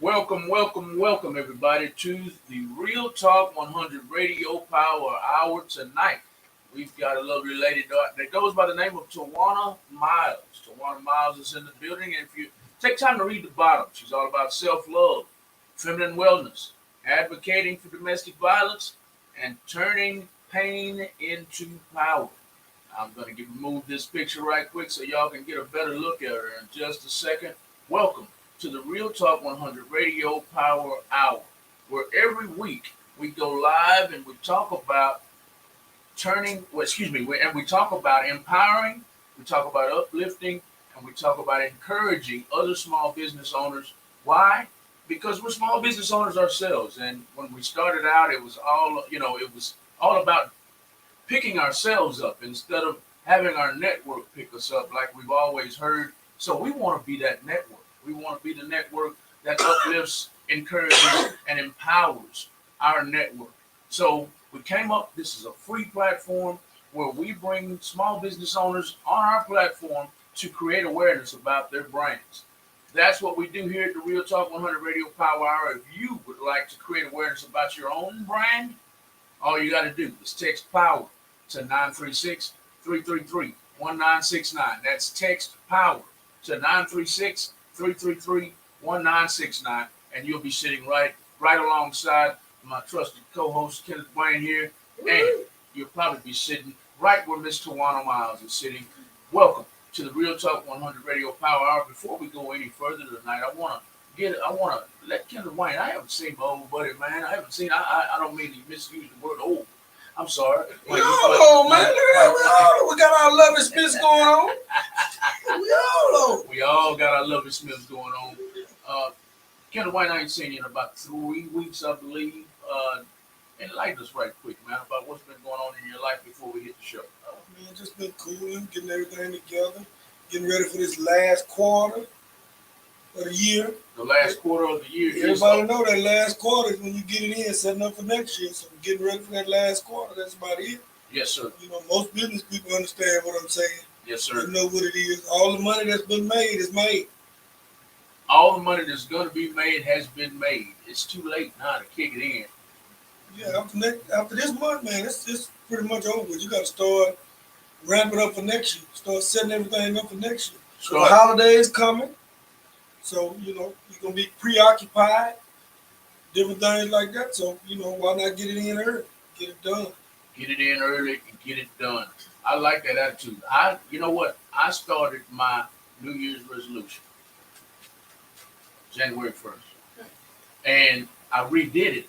Welcome, everybody, to the Real Talk 100 Radio Power Hour tonight. We've got a lovely lady that goes by the name of Tawanna Myles. Tawanna Myles is in the building, and if you take time to read the bottom, she's all about self-love, feminine wellness, advocating for domestic violence, and turning pain into power. I'm going to move this picture right quick so y'all can get a better look at her in just a second. Welcome to the Real Talk 100 Radio Power Hour, where every week we go live and we talk about and we talk about empowering, we talk about uplifting, and we talk about encouraging other small business owners. Why? Because we're small business owners ourselves, and when we started out, it was all about picking ourselves up instead of having our network pick us up like we've always heard. So we want to be that network. We want to be the network that uplifts, encourages, and empowers our network. So we came up, this is a free platform where we bring small business owners on our platform to create awareness about their brands. That's what we do here at the Real Talk 100 Radio Power Hour. If you would like to create awareness about your own brand, all you got to do is text POWER to 936-333-1969. That's text POWER to 936-333-1969, and you'll be sitting right alongside my trusted co-host Kenneth Wayne here, and you'll probably be sitting right where Miss Tawanna Myles is sitting. Welcome to the Real Talk 100 Radio Power Hour. Before we go any further tonight, I want to let Kenneth Wayne. I haven't seen my old buddy, man. I don't mean to misuse the word old. I'm sorry. We all old, man. We got our loving Smiths going on. We all old. We all got our loving Smiths going on. Kenneth Wayne, I ain't seen you in about 3 weeks, I believe. Enlighten us right quick, man, about what's been going on in your life before we hit the show. Oh, man, just been cooling, getting everything together, getting ready for this last quarter of the year. The last quarter of the year. Everybody know that last quarter is when you get it in, setting up for next year. So we're getting ready for that last quarter. That's about it. Yes, sir. You know, most business people understand what I'm saying. Yes, sir. They know what it is. All the money that's been made is made. All the money that's going to be made has been made. It's too late now to kick it in. Yeah, after this month, man, it's pretty much over. You got to start ramping up for next year. Start setting everything up for next year. So the holidays coming. So, you know, you're going to be preoccupied, different things like that. So, you know, why not get it in early? Get it done. Get it in early and get it done. I like that attitude. You know what? I started my New Year's resolution January 1st. And I redid it.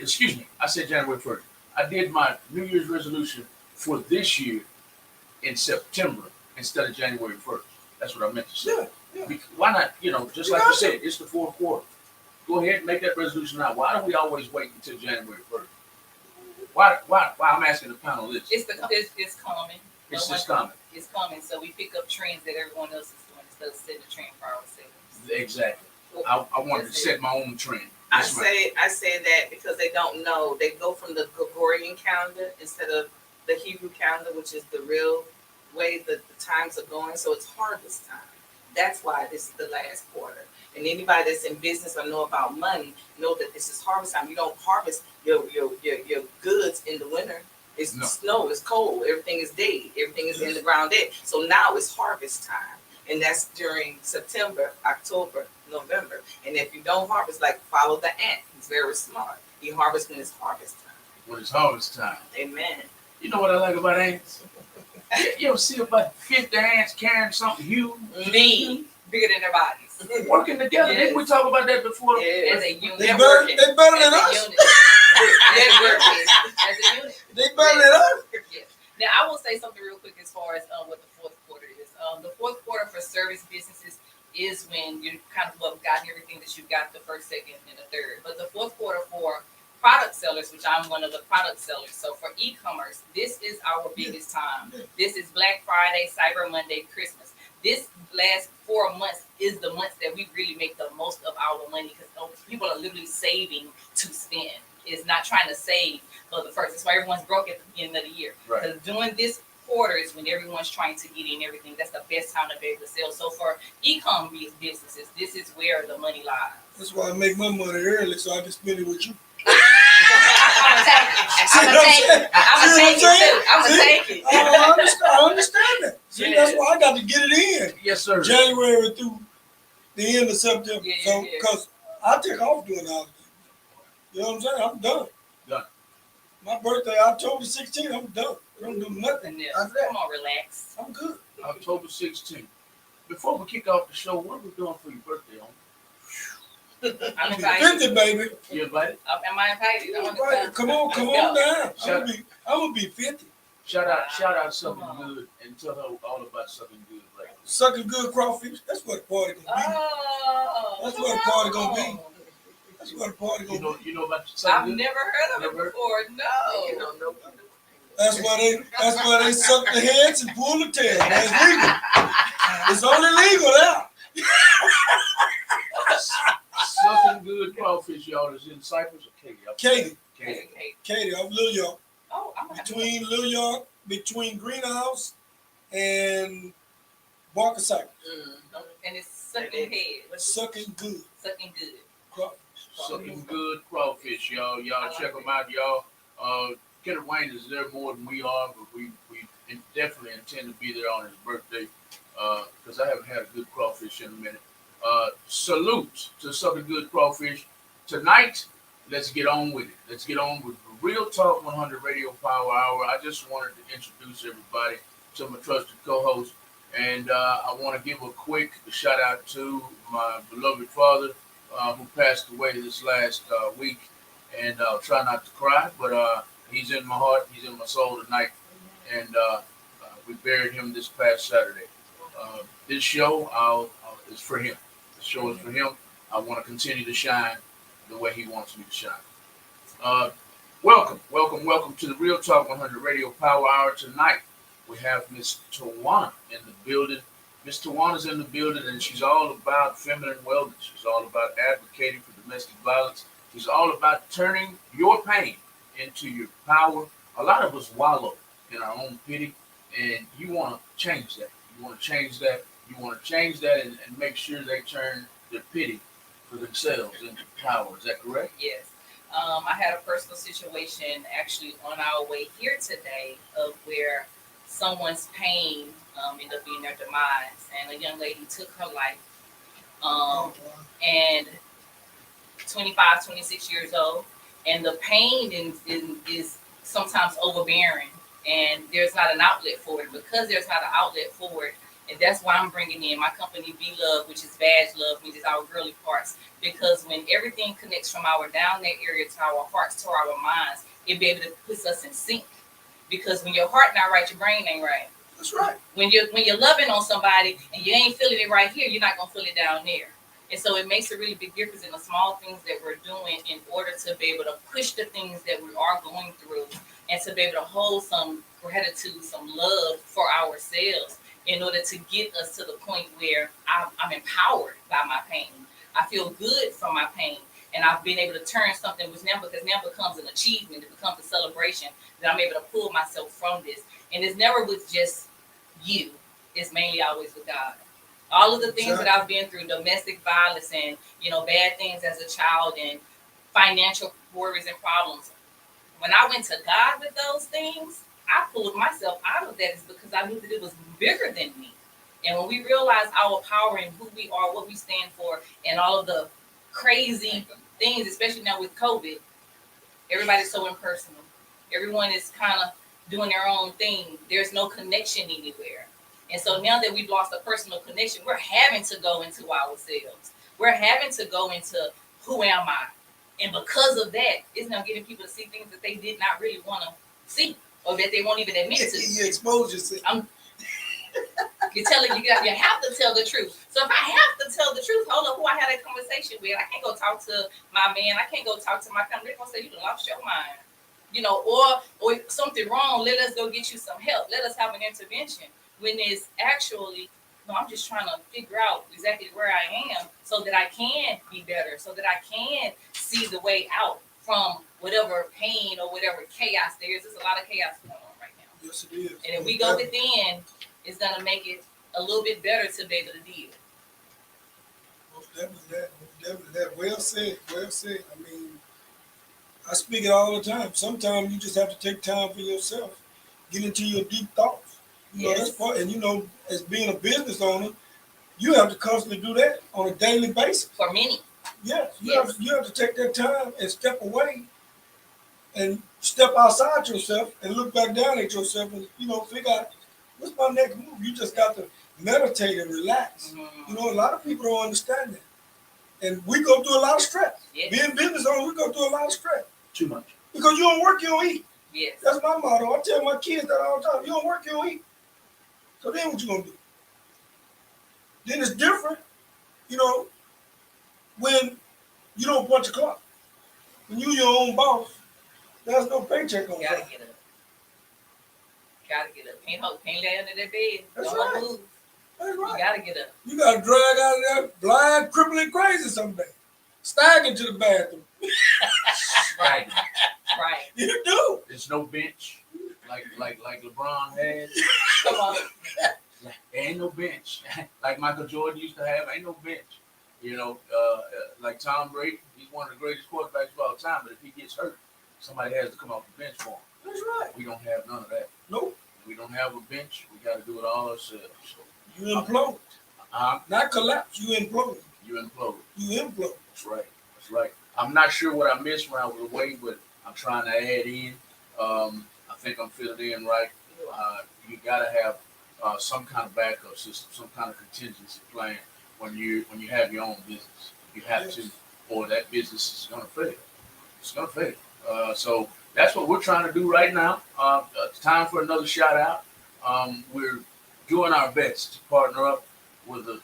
Excuse me. I said January 1st. I did my New Year's resolution for this year in September instead of January 1st. That's what I meant to say. Yeah. Why not, just like you said, it's the fourth quarter. Go ahead and make that resolution now. Why do we always wait until January 1st? Why I'm asking the panel this. It's common. It's just common. It's common. So we pick up trends that everyone else is doing instead of setting the trend for ourselves. Exactly. I wanted to set my own trend. I say that because they don't know. They go from the Gregorian calendar instead of the Hebrew calendar, which is the real way that the times are going. So it's harvest time. That's why this is the last quarter. And anybody that's in business or know about money know that this is harvest time. You don't harvest your goods in the winter. It's snow, it's cold, everything is dead, everything is in the ground dead. So now it's harvest time. And that's during September, October, November. And if you don't harvest, like follow the ant. He's very smart. He harvests when it's harvest time. When it's harvest time. Amen. You know what I like about ants? You ever see about 50 ants carrying something huge? Bigger than their bodies. Working together. Yes. Didn't we talk about that before? As a unit. They better than us. Networking. As a unit. They better than us. Yes. Now, I will say something real quick as far as what the fourth quarter is. The fourth quarter for service businesses is when you kind of gotten everything that you got the first, second, and the third. But the fourth quarter for product sellers, which I'm one of the product sellers. So for e-commerce, this is our biggest time. This is Black Friday, Cyber Monday, Christmas. This last 4 months is the months that we really make the most of our money because people are literally saving to spend. It's not trying to save for the first. That's why everyone's broke at the beginning of the year. Because during this quarter is when everyone's trying to get in everything, that's the best time to be able to sell. So for e-com businesses, this is where the money lies. That's why I make my money early so I can spend it with you. I'm gonna take it. I'm gonna take it too. I'm gonna take it. I understand that. See, Yeah. that's why I got to get it in Yes, sir. January through the end of September. Yeah, So, yeah. because I take off during the holidays. You know what I'm saying? I'm done. Done. My birthday, October 16th, I'm done. I don't do nothing Yeah. after that. Come on, relax. I'm good. October 16th. Before we kick off the show, what are we doing for your birthday, on? I'm invited. 50, baby. You invited? Am I invited? I want to Right. Come on down. I'm gonna be 50. Shout out Sucking Good and tell her all about Sucking Good. Right? Sucking good crawfish. That's what the party gonna be. Oh, That's what the party gonna be. That's what the party You gonna be. know about I've Sucking Good? never heard of Never? it before. No. You don't know. That's why they suck the heads and pull the tail. That's legal. It's only legal now. Sucking Good Crawfish, y'all, is in Cypress or Katy? Katy. Okay. Katy off Little York. Oh, I'm gonna have to. Between Little York, between Greenhouse and Barker Cypress. And it's sucking head. Sucking good. Sucking good. Crawfish. Sucking Good Crawfish, y'all. Y'all check them out, y'all. Kenneth Wayne is there more than we are, but we definitely intend to be there on his birthday because I haven't had a good crawfish in a minute. Salute to Sucking Good Crawfish. Tonight, let's get on with it. Let's get on with the Real Talk 100 Radio Power Hour. I just wanted to introduce everybody to my trusted co-host, and I want to give a quick shout out to my beloved father who passed away this last week, and I'll try not to cry, but he's in my heart, he's in my soul tonight, and we buried him this past Saturday. This show is for him. The show is for him. I want to continue to shine the way he wants me to shine. Welcome to the Real Talk 100 Radio Power Hour. Tonight, we have Miss Tawanna in the building. Miss Tawanna's in the building, and she's all about feminine wellness. She's all about advocating for domestic violence. She's all about turning your pain into your power. A lot of us wallow in our own pity, and you want to change that. You want to change that. You want to change that and make sure they turn their pity for themselves into power. Is that correct? Yes. I had a personal situation actually on our way here today of where someone's pain ended up being their demise, and a young lady took her life. And 25, 26 years old, and the pain is sometimes overbearing, and there's not an outlet for it. Because there's not an outlet for it, and that's why I'm bringing in my company, Be Love, which is Badge Love, which is our girly parts. Because when everything connects from our down there area to our hearts, to our minds, it be able to put us in sync. Because when your heart not right, your brain ain't right. That's right. When you're loving on somebody and you ain't feeling it right here, you're not gonna feel it down there. And so it makes a really big difference in the small things that we're doing in order to be able to push the things that we are going through, and to be able to hold some gratitude, some love for ourselves, in order to get us to the point where I'm empowered by my pain. I feel good from my pain, and I've been able to turn something which now becomes an achievement. It becomes a celebration that I'm able to pull myself from this. And it's never with just you. It's mainly always with God. All of the things that I've been through, domestic violence and, bad things as a child and financial worries and problems. When I went to God with those things, I pulled myself out of that because I knew that it was bigger than me. And when we realize our power and who we are, what we stand for, and all of the crazy things, especially now with COVID, everybody's so impersonal. Everyone is kind of doing their own thing. There's no connection anywhere. And so now that we've lost a personal connection, we're having to go into ourselves. We're having to go into who am I? And because of that, it's now getting people to see things that they did not really want to see, or that they won't even admit to. You expose yourself. You're telling you have to tell the truth. So if I have to tell the truth, hold up, who I had that conversation with, I can't go talk to my man. I can't go talk to my company. They're gonna say you done lost your mind, or something wrong. Let us go get you some help. Let us have an intervention. When it's actually, no, I'm just trying to figure out exactly where I am so that I can be better, so that I can see the way out from whatever pain or whatever chaos there is. There's a lot of chaos going on right now. Yes, it is. And if we go within, it's gonna make it a little bit better to be able to deal. Most definitely that. Most definitely that. Well said. Well said. I mean, I speak it all the time. Sometimes you just have to take time for yourself, get into your deep thoughts. You know, that's Yes. part. And you know, as being a business owner, you have to constantly do that on a daily basis. For many. Yes, Yes. you have to take that time and step away and step outside yourself and look back down at yourself and you know figure out what's my next move. You just got to meditate and relax. You know, a lot of people don't understand that, and we go through a lot of stress. Yes. Being business owners, we go through a lot of stress Too much. because you don't work, you don't eat. Yes. That's my motto. I tell my kids that all the time. You don't work, you don't eat. So then what you gonna do? Then it's different, you know, when you don't punch a clock. When you your own boss, there's no paycheck on Gotta that. get up. Gotta get up. Can't lay under that bed. That's Don't right. move. That's You right. gotta get up. You gotta drag out of there blind, crippling, crazy someday. Staggering to the bathroom. Right. Right. You do. There's no bench like LeBron had. Come on. There ain't no bench like Michael Jordan used to have. Ain't no bench. You know, like Tom Brady, he's one of the greatest quarterbacks of all time. But if he gets hurt, somebody has to come off the bench for him. That's right. We don't have none of that. Nope. We don't have a bench. We got to do it all ourselves. So, You implode. Not collapse. You implode. you implode. You implode. That's right. That's right. I'm not sure what I missed when I was away, but I'm trying to add in. I think I'm fitting in right. You got to have some kind of backup system, some kind of contingency plan when you have your own business. You have to, or that business is going to fail. It's going to fail. So that's what we're trying to do right now. It's time for another shout out. We're doing our best to partner up with a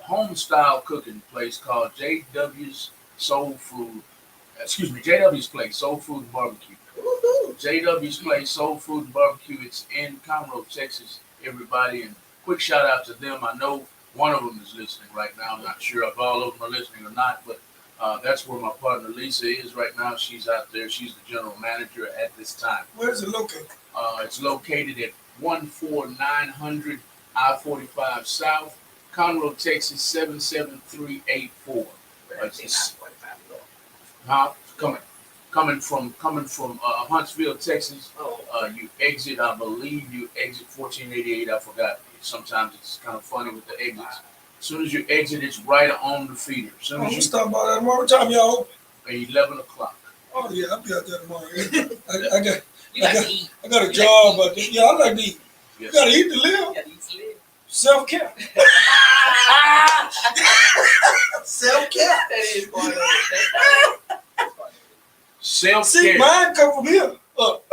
home style cooking place called JW's Soul Food. Excuse me, JW's Place Soul Food and Barbecue. Woo-hoo. JW's Place Soul Food and Barbecue. It's in Conroe, Texas. Everybody, and quick shout out to them. I know one of them is listening right now. I'm not sure if all of them are listening or not, but that's where my partner Lisa is right now. She's out there. She's the general manager at this time. Where is it located? It's located at 14900 I-45 South, Conroe, Texas 77384. Coming from Huntsville, Texas. You exit, I believe you exit 1488. I forgot. Sometimes it's kind of funny with the exits. As soon as you exit, it's right on the feeder. As soon Oh, as we you stop by that tomorrow. What time y'all open? 11 o'clock. Oh yeah, I'll be out there tomorrow. I got You like to eat. I got a job, but yeah, I like to eat. You Yes. gotta eat to live. You gotta eat to live. Self care. Self care. That is part of it. That's part of it. Self See, care. mine come from here up.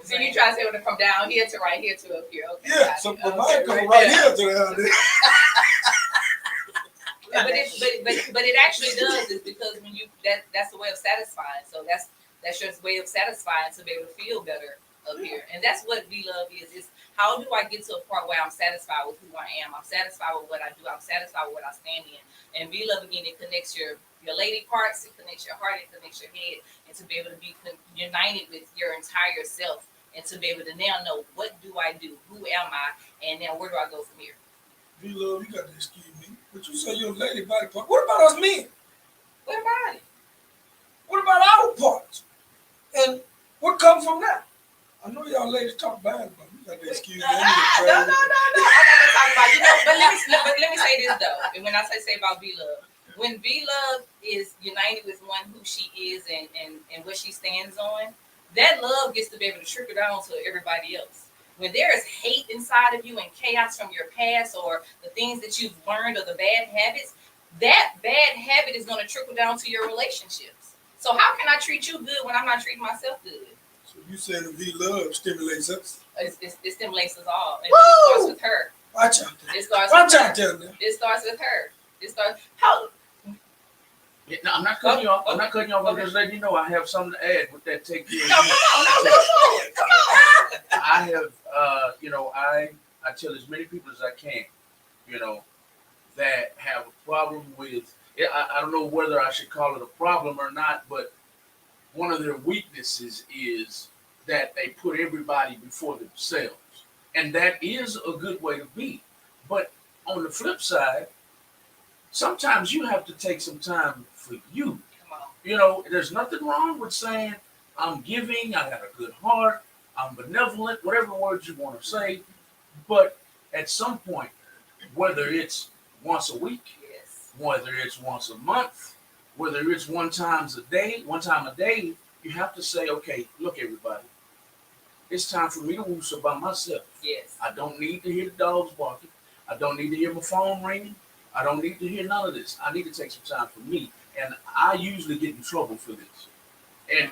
So you try to say from down here to right here to up here. Okay. Yeah, got so it. but Okay, mine come right here to down there. But it actually does is because when you that's a way of satisfying. So that's your way of satisfying to be able to feel better up here. And that's what V Love is how do I get to a point where I'm satisfied with who I am? I'm satisfied with what I do, I'm satisfied with what I stand in. And V Love again, it connects your lady parts, it connects your heart, it connects your head, and to be able to be united with your entire self and to be able to now know what do I do, who am I, and now where do I go from here? V Love, you got to excuse me. But you say you're a lady body part. What about us men? What about it? What about our parts? And what comes from that? I know y'all ladies talk bad about me. You got to excuse me. No. I'm not gonna talk about but let me say this though. And when I say about V Love, when V Love is united with one who she is and what she stands on, that love gets to be able to trickle down to everybody else. When there is hate inside of you and chaos from your past or the things that you've learned or the bad habits, that bad habit is going to trickle down to your relationships. So how can I treat you good when I'm not treating myself good? So you saying the V Love stimulates us? It stimulates us all. And Woo! it starts with her. Watch out there. It starts Watch with out her. there now. It starts with her. It starts how Yeah, no, I'm not cutting you off. I'm not cutting you off. I'm Okay. just letting you know I have something to add with that. Take care. no, come on, no, go forward. Come on. I have, I tell as many people as I can, that have a problem with. I don't know whether I should call it a problem or not, but one of their weaknesses is that they put everybody before themselves. And that is a good way to be. But on the flip side, sometimes you have to take some time for you. Come on. You know, there's nothing wrong with saying, I'm giving, I got a good heart, I'm benevolent, whatever words you want to say. But at some point, whether it's once a week, Yes. whether it's once a month, whether it's one time a day, you have to say, okay, look, everybody, it's time for me to woosah by myself. Yes. I don't need to hear the dogs barking. I don't need to hear my phone ringing. I don't need to hear none of this. I need to take some time for me. And I usually get in trouble for this. And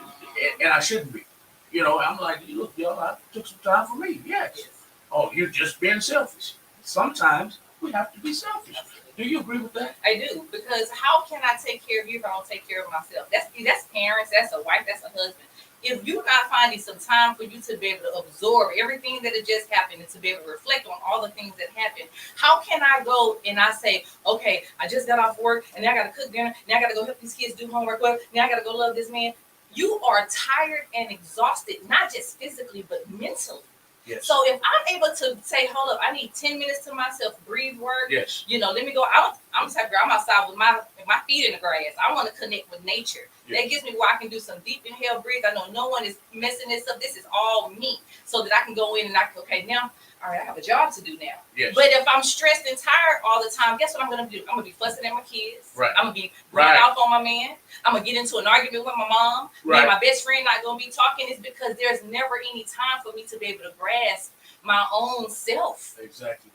I shouldn't be. You know, I'm like, look, y'all, I took some time for me. Yes. Yes. Oh, you're just being selfish. Sometimes we have to be selfish. Do you agree with that? I do, because how can I take care of you if I don't take care of myself? That's parents, that's a wife, that's a husband. If you're not finding some time for you to be able to absorb everything that had just happened and to be able to reflect on all the things that happened, how can I go and I say, okay, I just got off work and now I got to cook dinner, now I got to go help these kids do homework, well, now I got to go love this man. You are tired and exhausted, not just physically, but mentally. Yes. So if I'm able to say, hold up, I need 10 minutes to myself, breathe, work. Yes. You know, let me go. I'm the type of girl, I'm outside with my feet in the grass. I want to connect with nature. Yes. That gives me where I can do some deep inhale, breathe. I know no one is messing this up. This is all me. So that I can go in and I can, okay, now, all right, I have a job to do now. Yes. But if I'm stressed and tired all the time, guess what I'm going to do? I'm going to be fussing at my kids. Right. I'm going to be running off on my man. I'm going to get into an argument with my mom. Me and my best friend not going to be talking. It's because there's never any time for me to be able to grasp my own self. Exactly.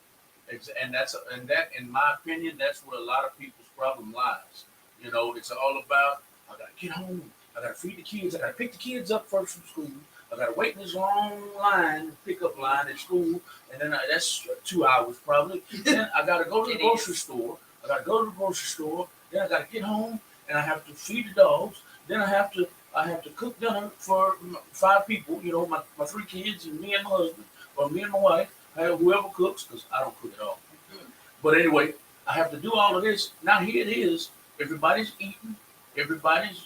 And that, in my opinion, that's where a lot of people's problem lies. You know, it's all about, I gotta get home, I gotta feed the kids, I gotta pick the kids up first from school, I gotta wait in this long line, pickup line at school, and then that's 2 hours probably. Then I gotta go to the grocery store. Then I gotta get home, and I have to feed the dogs. Then I have to cook dinner for 5 people. You know, my 3 kids and me and my husband, or me and my wife, whoever cooks, because I don't cook at all. But anyway, I have to do all of this. Now here it is. Everybody's eating. Everybody's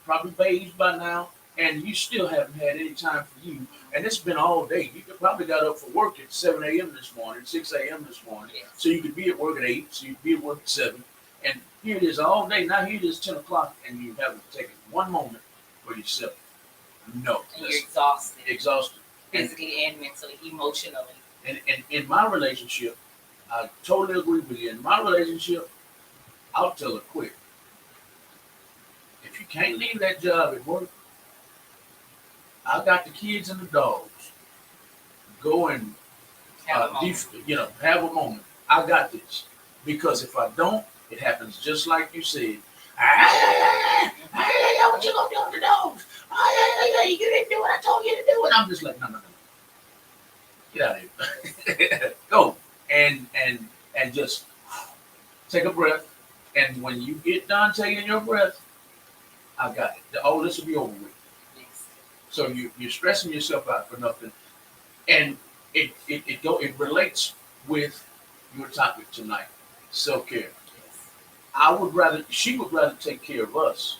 probably bathed by now, and you still haven't had any time for you. And it's been all day. You probably got up for work at 7 a.m. this morning, 6 a.m. this morning, Yes. so you could be at work at 8, so you could be at work at 7. And here it is all day. Now here it is 10 o'clock, and you haven't taken one moment for yourself. No. And you're exhausted. Exhausted. Physically and mentally, emotionally. And in my relationship, I totally agree with you. In my relationship, I'll tell her quick. If you can't leave that job at work, I got the kids and the dogs. Go and Have a moment. have a moment. I got this. Because if I don't, it happens just like you said. What you gonna do with the dogs? You didn't do what I told you to do. And I'm just like, no. Get out of here. Go and just take a breath. And when you get done taking your breath, I got it. All this will be over with. Yes. So you're stressing yourself out for nothing. And it relates with your topic tonight, self-care. Yes. She would rather take care of us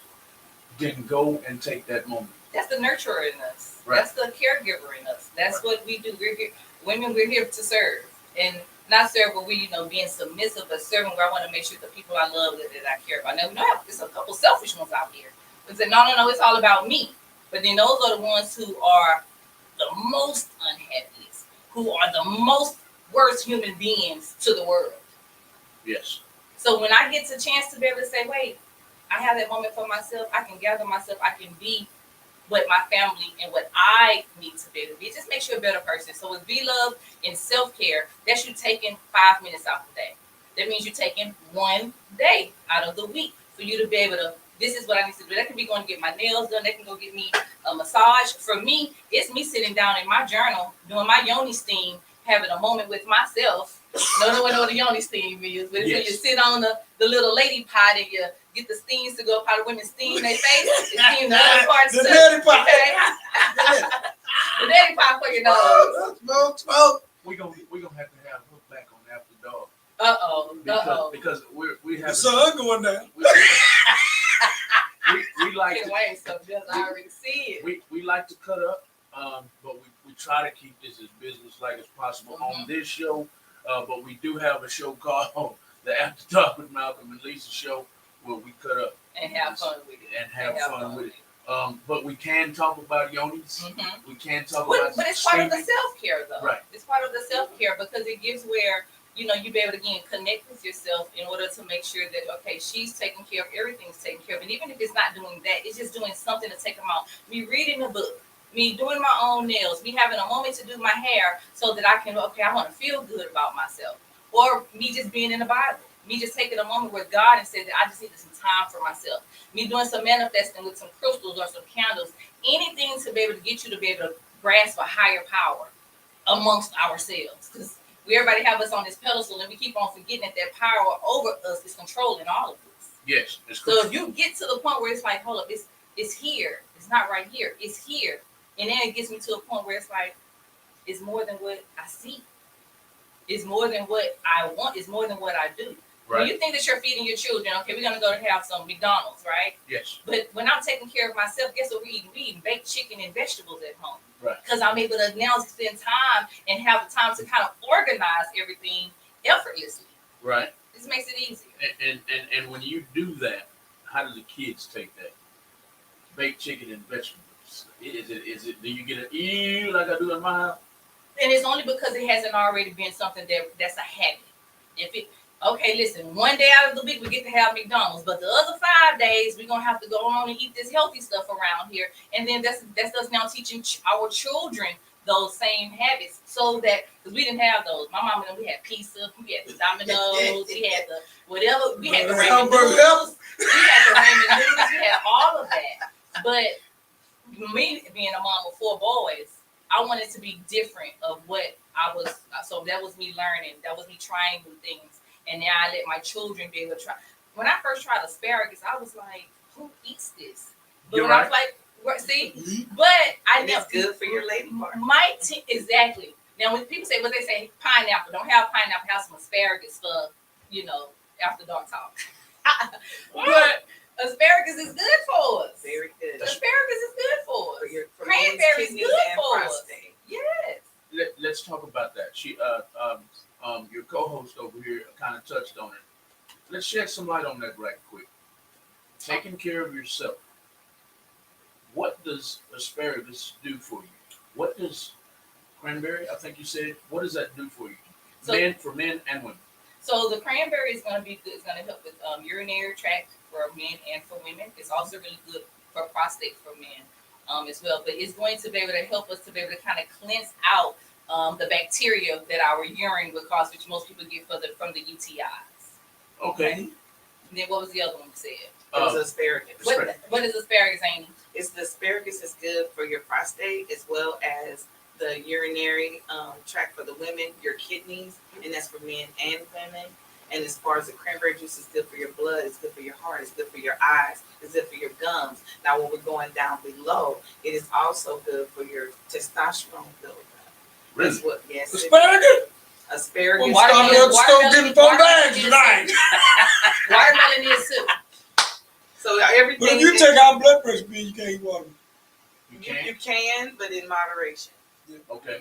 than go and take that moment. That's the nurturer in us. Right. That's the caregiver in us. That's what we do. We're here, women. We're here to serve, and not serve, but we, being submissive, but serving where I want to make sure the people I love that I care about. Now we know there's a couple selfish ones out here, but say no, it's all about me. But then those are the ones who are the most unhappiest, who are the most worst human beings to the world. Yes. So when I get the chance to be able to say, wait, I have that moment for myself, I can gather myself, I can be what my family and what I need to be able to be. It just makes you a better person. So with V-Love and self-care, that's you taking 5 minutes out the day. That means you're taking 1 day out of the week for you to be able to, this is what I need to do. That can be going to get my nails done. That can go get me a massage. For me, it's me sitting down in my journal, doing my yoni steam, having a moment with myself. No one know what the yoni steam is, but it's when you sit on the little lady pot and you get the steams to go up. How the women steam their face, steam the other parts The too. daddy pot. Okay? The daddy pot for your nose. Smoke. We're gonna have to have hook back on After Dark. Uh-oh. Because we have The sun going down. we like Get to, away stuff, just I already see it. we like to cut up, but we try to keep this as business like as possible on this show. But we do have a show called the After Talk with Malcolm and Lisa show where we cut up And have fun with it. and have fun with it. But we can talk about yonis. Mm-hmm. We can talk But about it's part of the streaming. self-care though. Right. It's part of the self-care because it gives where, you know, you be able to again connect with yourself in order to make sure that, okay, she's taking care of everything's taken care of. And even if it's not doing that, it's just doing something to take them out. Me reading a book, me doing my own nails, me having a moment to do my hair so that I can, okay, I want to feel good about myself. Or me just being in the Bible. Me just taking a moment with God and saying that I just need some time for myself. Me doing some manifesting with some crystals or some candles. Anything to be able to get you to be able to grasp a higher power amongst ourselves. Because we everybody have us on this pedestal and we keep on forgetting that that power over us is controlling all of us. Yes, it's So if you get to the point where it's like, hold up, it's here. It's not right here. It's here. And then it gets me to a point where it's like, it's more than what I see. It's more than what I want. It's more than what I do. right. When you think that you're feeding your children, okay, we're going to go to have some McDonald's, right? Yes, But when I'm taking care of myself, guess what we eat? We eat baked chicken and vegetables at home. right. Because I'm able to now spend time and have the time to kind of organize everything effortlessly. Right. This makes it easier. And when you do that, how do the kids take that? Baked chicken and vegetables. Is it do you get an ew like I do in my house? And it's only because it hasn't already been something that's a habit. If it okay, listen, one day out of the week we get to have McDonald's, but the other 5 days we're gonna have to go on and eat this healthy stuff around here. And then that's us now teaching our children those same habits, so that because we didn't have those. My mom and we had pizza, we had the Domino's, we had the whatever, we had the ramen noodles, we had the ramen noodles, we had all of that. But me being a mom of 4 boys, I wanted to be different of what I was. So that was me learning. That was me trying new things. And now I let my children be able to try. When I first tried asparagus, I was like, who eats this? But You're when I right. was like, see? But I And know it's good for your lady part. exactly. Now when people say what they say, pineapple, don't have pineapple, have some asparagus for, you know, after dark talk. But asparagus is good for us. Very good. Asparagus is good for us. For Cranberry is kidneys good and for us. prostate. Yes. Let's talk about that. Your co-host over here kind of touched on it. Let's shed some light on that right quick. Taking care of yourself. What does asparagus do for you? What does cranberry? I think you said. What does that do for you? So- For men and women. So the cranberry is going to be good. It's going to help with urinary tract for men and for women. It's also really good for prostate for men as well. But it's going to be able to help us to be able to kind of cleanse out the bacteria that our urine would cause, which most people get from the UTIs. Okay. And then what was the other one you said? It was asparagus. What is asparagus, Amy? It's the asparagus is good for your prostate as well as the urinary tract for the women, your kidneys, and that's for men and women. And as far as the cranberry juice is good for your blood, it's good for your heart, it's good for your eyes, it's good for your gums. Now when we're going down below, it is also good for your testosterone buildup. Really? That's what, yes. Asparagus? Asparagus. I'm starting at the store getting 4 bags tonight. Watermelon is too. So everything. But if you take out blood pressure pills, you can't eat watermelon. you can, but in moderation. Okay.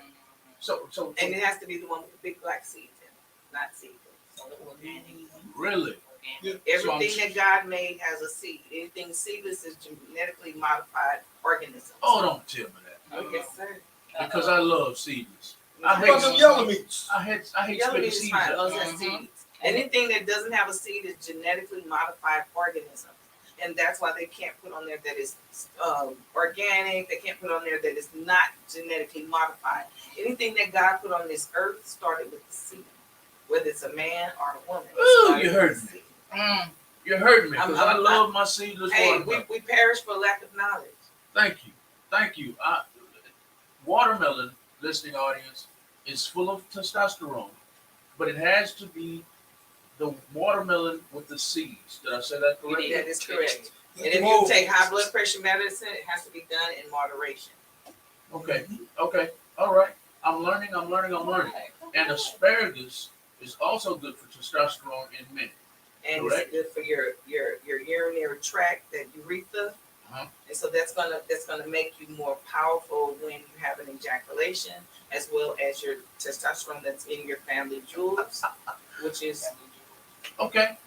So And it has to be the one with the big black seeds in it, not seeds. So the organic. really. Yeah. Everything that God made has a seed. Anything seedless is genetically modified organisms. Oh, don't tell me that. Oh, yes, sir. Because I love seedless. I What hate about them yellow meats? I hate Yellow spitting meat is seeds fine. out. Those are Mhm. seeds. Anything that doesn't have a seed is genetically modified organisms. And that's why they can't put on there that is organic. They can't put on there that is not genetically modified. Anything that God put on this earth started with the seed. Whether it's a man or a woman. Ooh, started you with heard the me. seed. You heard me because I I'm- love my seedless Hey, watermelon. we perish for lack of knowledge. Thank you. Watermelon, listening audience, is full of testosterone, but it has to be the watermelon with the seeds. Did I say that correctly? That is correct. And if Them you old take high ones. blood pressure medicine, it has to be done in moderation. Okay. Okay. All right. I'm learning. And asparagus is also good for testosterone in men. And Correct. it's good for your urinary tract, that urethra, And so that's gonna make you more powerful when you have an ejaculation, as well as your testosterone that's in your family jewels, which is Okay.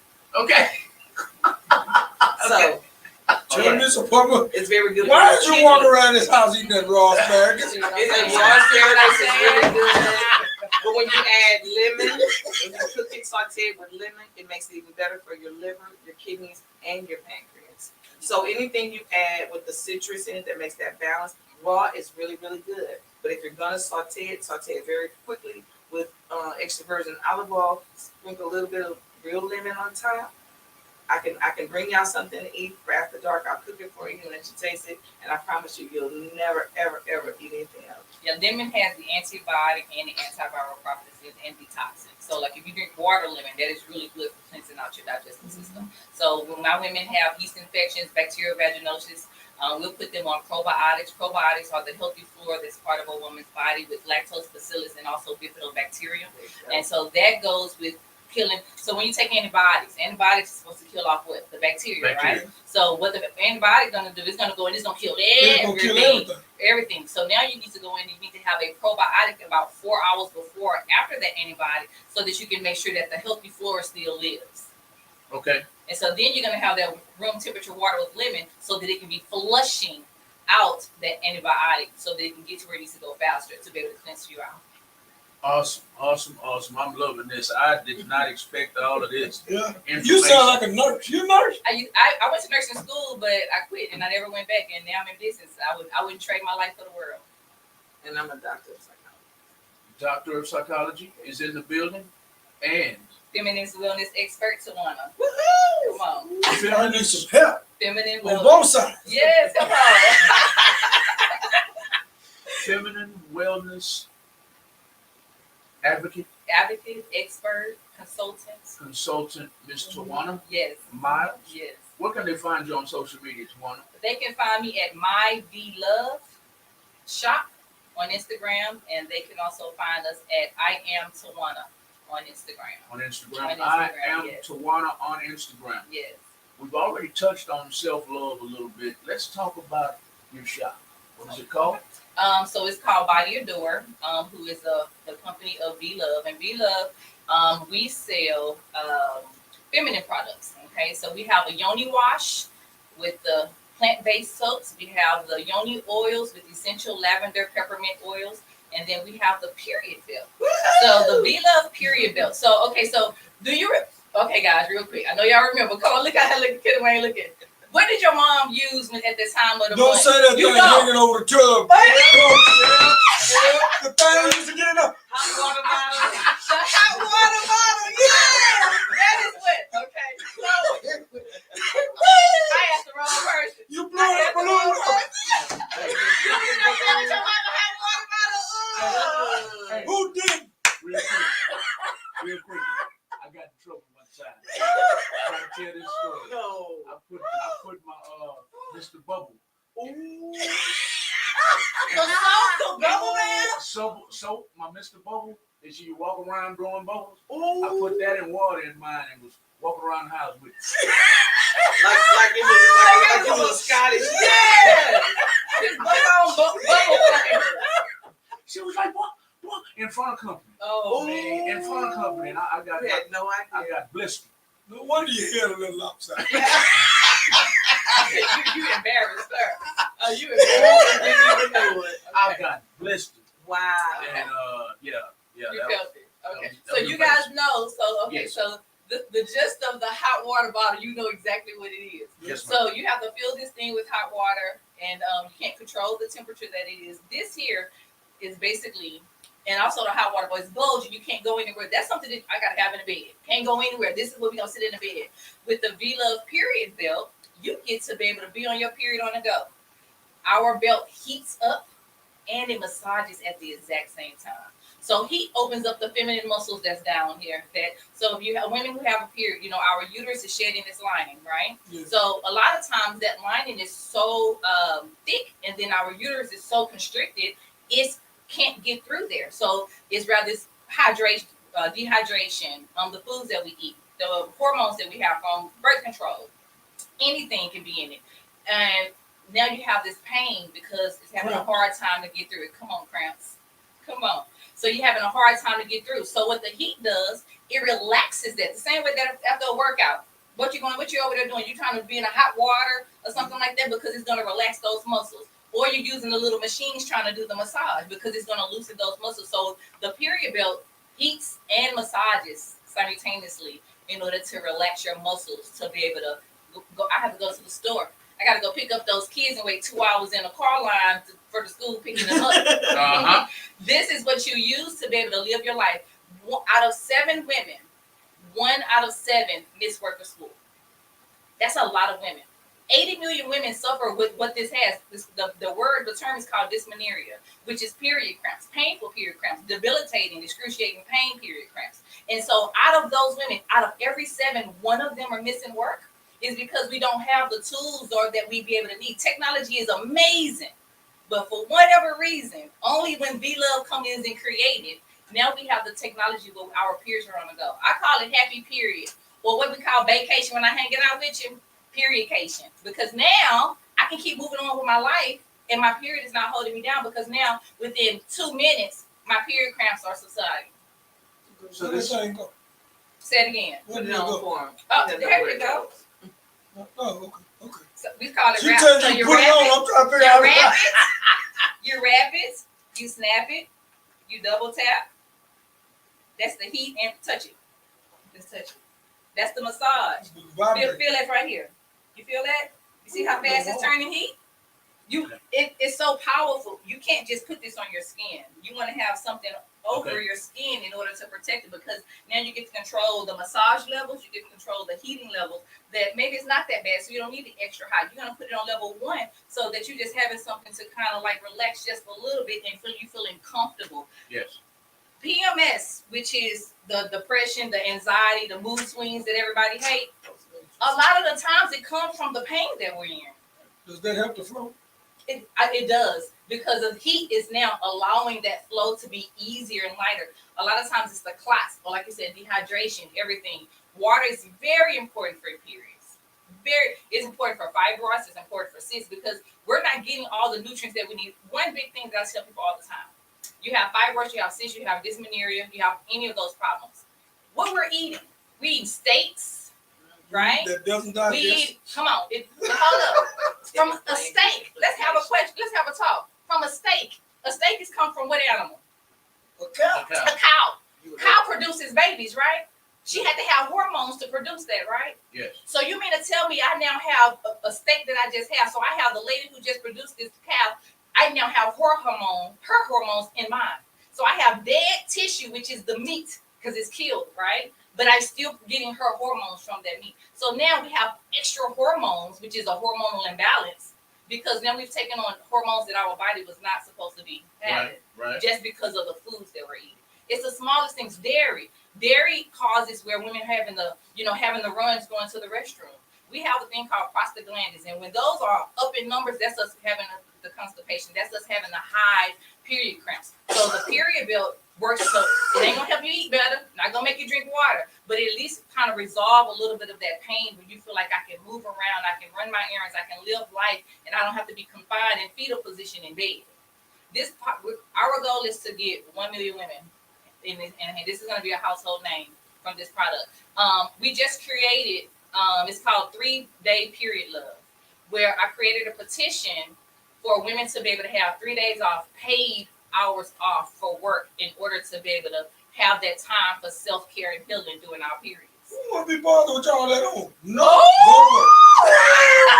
so. Tell me this apartment. It's very good. Why for did your you walk kidneys. around this house eating that raw asparagus? See what I'm It's a saying? raw asparagus. See It's what I'm really good. saying? But when you add lemon, when you cook it sauteed with lemon, it makes it even better for your liver, your kidneys, and your pancreas. So anything you add with the citrus in it that makes that balance, raw is really, really good. But if you're gonna saute it very quickly with extra virgin olive oil, sprinkle a little bit of real lemon on top. I can bring y'all something to eat for after dark. I'll cook it for you and let you taste it. And I promise you'll never, ever eat anything else. Yeah, lemon has the antibiotic and the antiviral properties and detoxing. So, like if you drink water lemon, that is really good for cleansing out your digestive system. So, when my women have yeast infections, bacterial vaginosis, we'll put them on probiotics. Probiotics are the healthy flora that's part of a woman's body with lactose, bacillus, and also bifidobacterium. And so that goes with killing. So when you take antibiotics are supposed to kill off what? The bacteria, right? So what the antibiotic gonna do is gonna go and it's gonna kill everything. So now you need to go in and you need to have a probiotic about 4 hours before or after that antibiotic so that you can make sure that the healthy flora still lives. Okay. And so then you're gonna have that room temperature water with lemon so that it can be flushing out that antibiotic so that it can get to where it needs to go faster to be able to cleanse you out. Awesome. I'm loving this. I did not expect all of this. Yeah. You sound like a nurse. You a nurse? I went to nursing school, but I quit and I never went back. And now I'm in business. I wouldn't trade my life for the world. And I'm a doctor of psychology. Doctor of Psychology is in the building, and Feminist wellness expert, Tawanna. Woohoo! Come on. I need some help Feminine on wellness. both sides. Yes, come on. feminine wellness advocate, expert, consultant, Miss Tawanna Yes. Myles. Yes. Where can they find you on social media, Tawanna? They can find me at My V Love Shop on Instagram, and they can also find us at I Am Tawanna on Instagram. On Instagram. On Instagram, I am yes. Tawanna on Instagram. Yes. We've already touched on self-love a little bit. Let's talk about your shop. What is it called? So it's called Body Adore, who is the company of V Love. And V Love, we sell feminine products. Okay, so we have a yoni wash with the plant-based soaps. We have the yoni oils with essential lavender peppermint oils. And then we have the period belt. So the V Love period belt. So, okay, so okay, guys, real quick. I know y'all remember. Come on, look at how look at Wayne looking. What did your mom use at the time of the Don't month? say that You thing know. hanging over the tub. The thing used to get in there. Hot water bottle. The hot water bottle, yeah! That is what, okay. So, I asked the wrong person. You blew that balloon up. You didn't know you had your hot water bottle. Hey, Who did? real quick. I got in trouble one time. I gotta tell this story. No. I put my Mr. Bubble. The bubble man? Soap, my Mr. Bubble, is you walk around blowing bubbles. I put that in water in mine and was walking around the house with it. like it was Scottish. Yeah! His bubble flavor. She was like, what? In front of company. Oh, man. In front of company. And I got You had no I idea. got blistered. No wonder your head a little lopsided. you embarrassed her. You embarrassed her. Didn't even know it. I got blistered. Wow. And yeah. You that felt it. Okay. that So was you guys know. So okay. Yes. So the gist of the hot water bottle, you know exactly what it is. Yes, So you have to fill this thing with hot water, and you can't control the temperature that it is. This here is basically, and also the hot water bottle is bulging. You can't go anywhere. That's something that I gotta have in the bed. Can't go anywhere. This is where we gonna sit in the bed. With the V Love period belt, you get to be able to be on your period on the go. Our belt heats up and it massages at the exact same time. So heat opens up the feminine muscles that's down here. So if you have women who have a period, you know, our uterus is shedding its lining, right? Yes. So a lot of times that lining is so thick, and then our uterus is so constricted, it can't get through there. So it's rather this hydration, dehydration, the foods that we eat, the hormones that we have from birth control, anything can be in it. And now you have this pain because it's having a hard time to get through it. Come on, cramps. Come on. So you're having a hard time to get through. So what the heat does, it relaxes that. The same way that after a workout, what you over there doing? You trying to be in a hot water or something like that because it's going to relax those muscles. Or you're using the little machines trying to do the massage because it's going to loosen those muscles. So the period belt heats and massages simultaneously in order to relax your muscles to be able to go. I have to go to the store. I got to go pick up those kids and wait 2 hours in a car line for the school picking them up. This is what you use to be able to live your life. Out of 7 women, 1 out of 7 miss work or school. That's a lot of women. 80 million women suffer with what this has. The term is called dysmenorrhea, which is period cramps, painful period cramps, debilitating, excruciating pain period cramps. And so out of those women, out of every 7, 1 of them are missing work, is because we don't have the tools or that we be able to need. Technology is amazing, but for whatever reason, only when V-Love comes in and created, now we have the technology where our peers are on the go. I call it happy period, or what we call vacation when I hang out with you, periodcation. Because now I can keep moving on with my life and my period is not holding me down because now within 2 minutes, my period cramps are subsiding. So this ain't go. Say it again. Put it on form. Oh, there we go. Oh, okay. So we call it She rap. tells So you you put it wrap on. it, I'm trying to figure you out. wrap it, you wrap it, you snap it, you double tap. That's the heat and touch it. Just touch it. That's the massage. Feel that right here. You feel that? You see how fast it's turning heat? It's so powerful. You can't just put this on your skin. You want to have something over your skin in order to protect it because now you get to control the massage levels, you get to control the heating levels that maybe it's not that bad, so you don't need the extra hot. You're going to put it on level 1 so that you're just having something to kind of like relax just a little bit and feel you feeling comfortable. Yes. PMS, which is the depression, the anxiety, the mood swings that everybody hate, a lot of the times it comes from the pain that we're in. Does that help the flow? It does, because the heat is now allowing that flow to be easier and lighter. A lot of times it's the clots, or like you said, dehydration, everything. Water is very important for periods. It's important for fibroids, it's important for cysts, because we're not getting all the nutrients that we need. One big thing that I tell people all the time, you have fibroids, you have cysts, you have dysmenorrhea, you have any of those problems. What we're eating, we eat steaks, right? That doesn't digest. We eat, hold up. From a steak, let's have a question. Let's have a talk. From a steak is come from what animal? A cow. A cow. Cow produces babies, right? She had to have hormones to produce that, right? Yes. So you mean to tell me I now have a steak that I just have? So I have the lady who just produced this cow. I now have her hormones in mine. So I have dead tissue, which is the meat, because it's killed, right? But I'm still getting her hormones from that meat. So now we have extra hormones, which is a hormonal imbalance, because now we've taken on hormones that our body was not supposed to be having, right. Just because of the foods that we're eating. It's the smallest things. Dairy causes where women having the runs going to the restroom. We have a thing called prostaglandins, and when those are up in numbers, that's us having the constipation. That's us having the high period cramps. So the period belt works, so it ain't gonna help you eat better, not gonna make you drink water, but at least kind of resolve a little bit of that pain where you feel like I can move around, I can run my errands, I can live life, and I don't have to be confined in fetal position in bed. Our goal is to get 1 million women in this, and this is gonna be a household name from this product. We just created, it's called 3-Day Period Love, where I created a petition for women to be able to have 3 days off, paid hours off for work, in order to be able to have that time for self-care and healing during our periods. Who want to be bothered with y'all at home? No, Oh! go to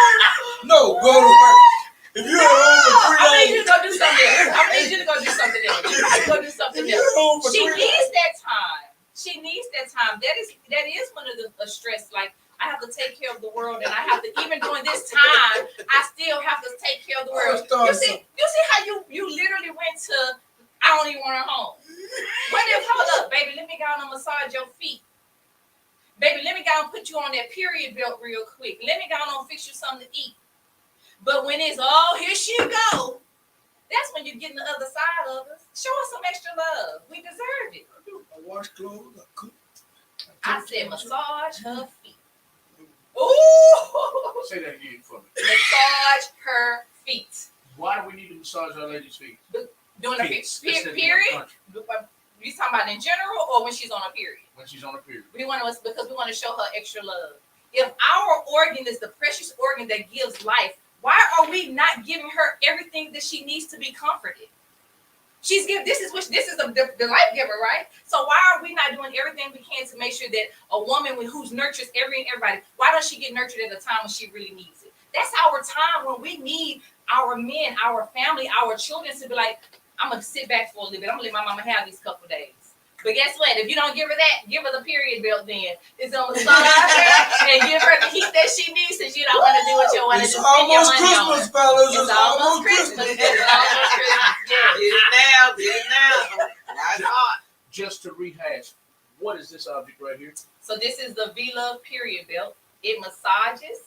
work. No, go to work. If you're at home for 3 days, I need you to go do something else. I need you to go do something else. You got to go do something if you're at home else. for She 3 needs days, that time. She needs that time. That is one of the stress. Like, I have to take care of the world, and I have to, even during this time, I still have to take care of the world. You see how you literally went to, I don't even want her home. Hold up, baby, let me go and massage your feet. Baby, let me go and put you on that period belt real quick. Let me go and fix you something to eat. But when it's, oh, here she go, that's when you're getting the other side of us. Show us some extra love. We deserve it. I wash clothes, I cook. I said massage her feet. Ooh! Say that again for me. Massage her feet. Why do we need to massage our ladies' feet? During the Feet. period. You talking about in general or when she's on a period? When she's on a period. We want to, because we want to show her extra love. If our organ is the precious organ that gives life, why are we not giving her everything that she needs to be comforted? This is the life giver, right? So why are we not doing everything we can to make sure that a woman who nurtures everybody, why don't she get nurtured at a time when she really needs it? That's our time when we need our men, our family, our children to be like, I'm gonna sit back for a little bit. I'm gonna let my mama have these couple days. But guess what? If you don't give her that, give her the period belt then. It's gonna massage her and give her the heat that she needs since you don't want to do what you want to do. It's almost Christmas, fellas. It's almost Christmas. It's almost Christmas. Get it now. Why not? Just to rehash, what is this object right here? So this is the V-Love period belt. It massages,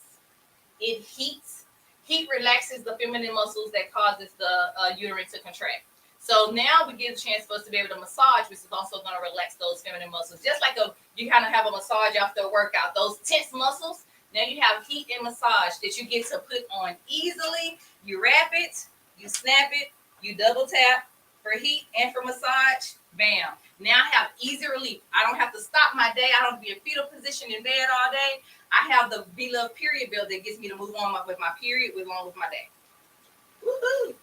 it heats. Heat relaxes the feminine muscles that causes the uterine to contract. So now we get a chance for us to be able to massage, which is also going to relax those feminine muscles. Just like you kind of have a massage after a workout. Those tense muscles, now you have heat and massage that you get to put on easily. You wrap it, you snap it, you double tap for heat and for massage. Bam. Now I have easy relief. I don't have to stop my day. I don't have to be in fetal position in bed all day. I have the V-Love period belt that gets me to move on with my period along with my day. Woohoo!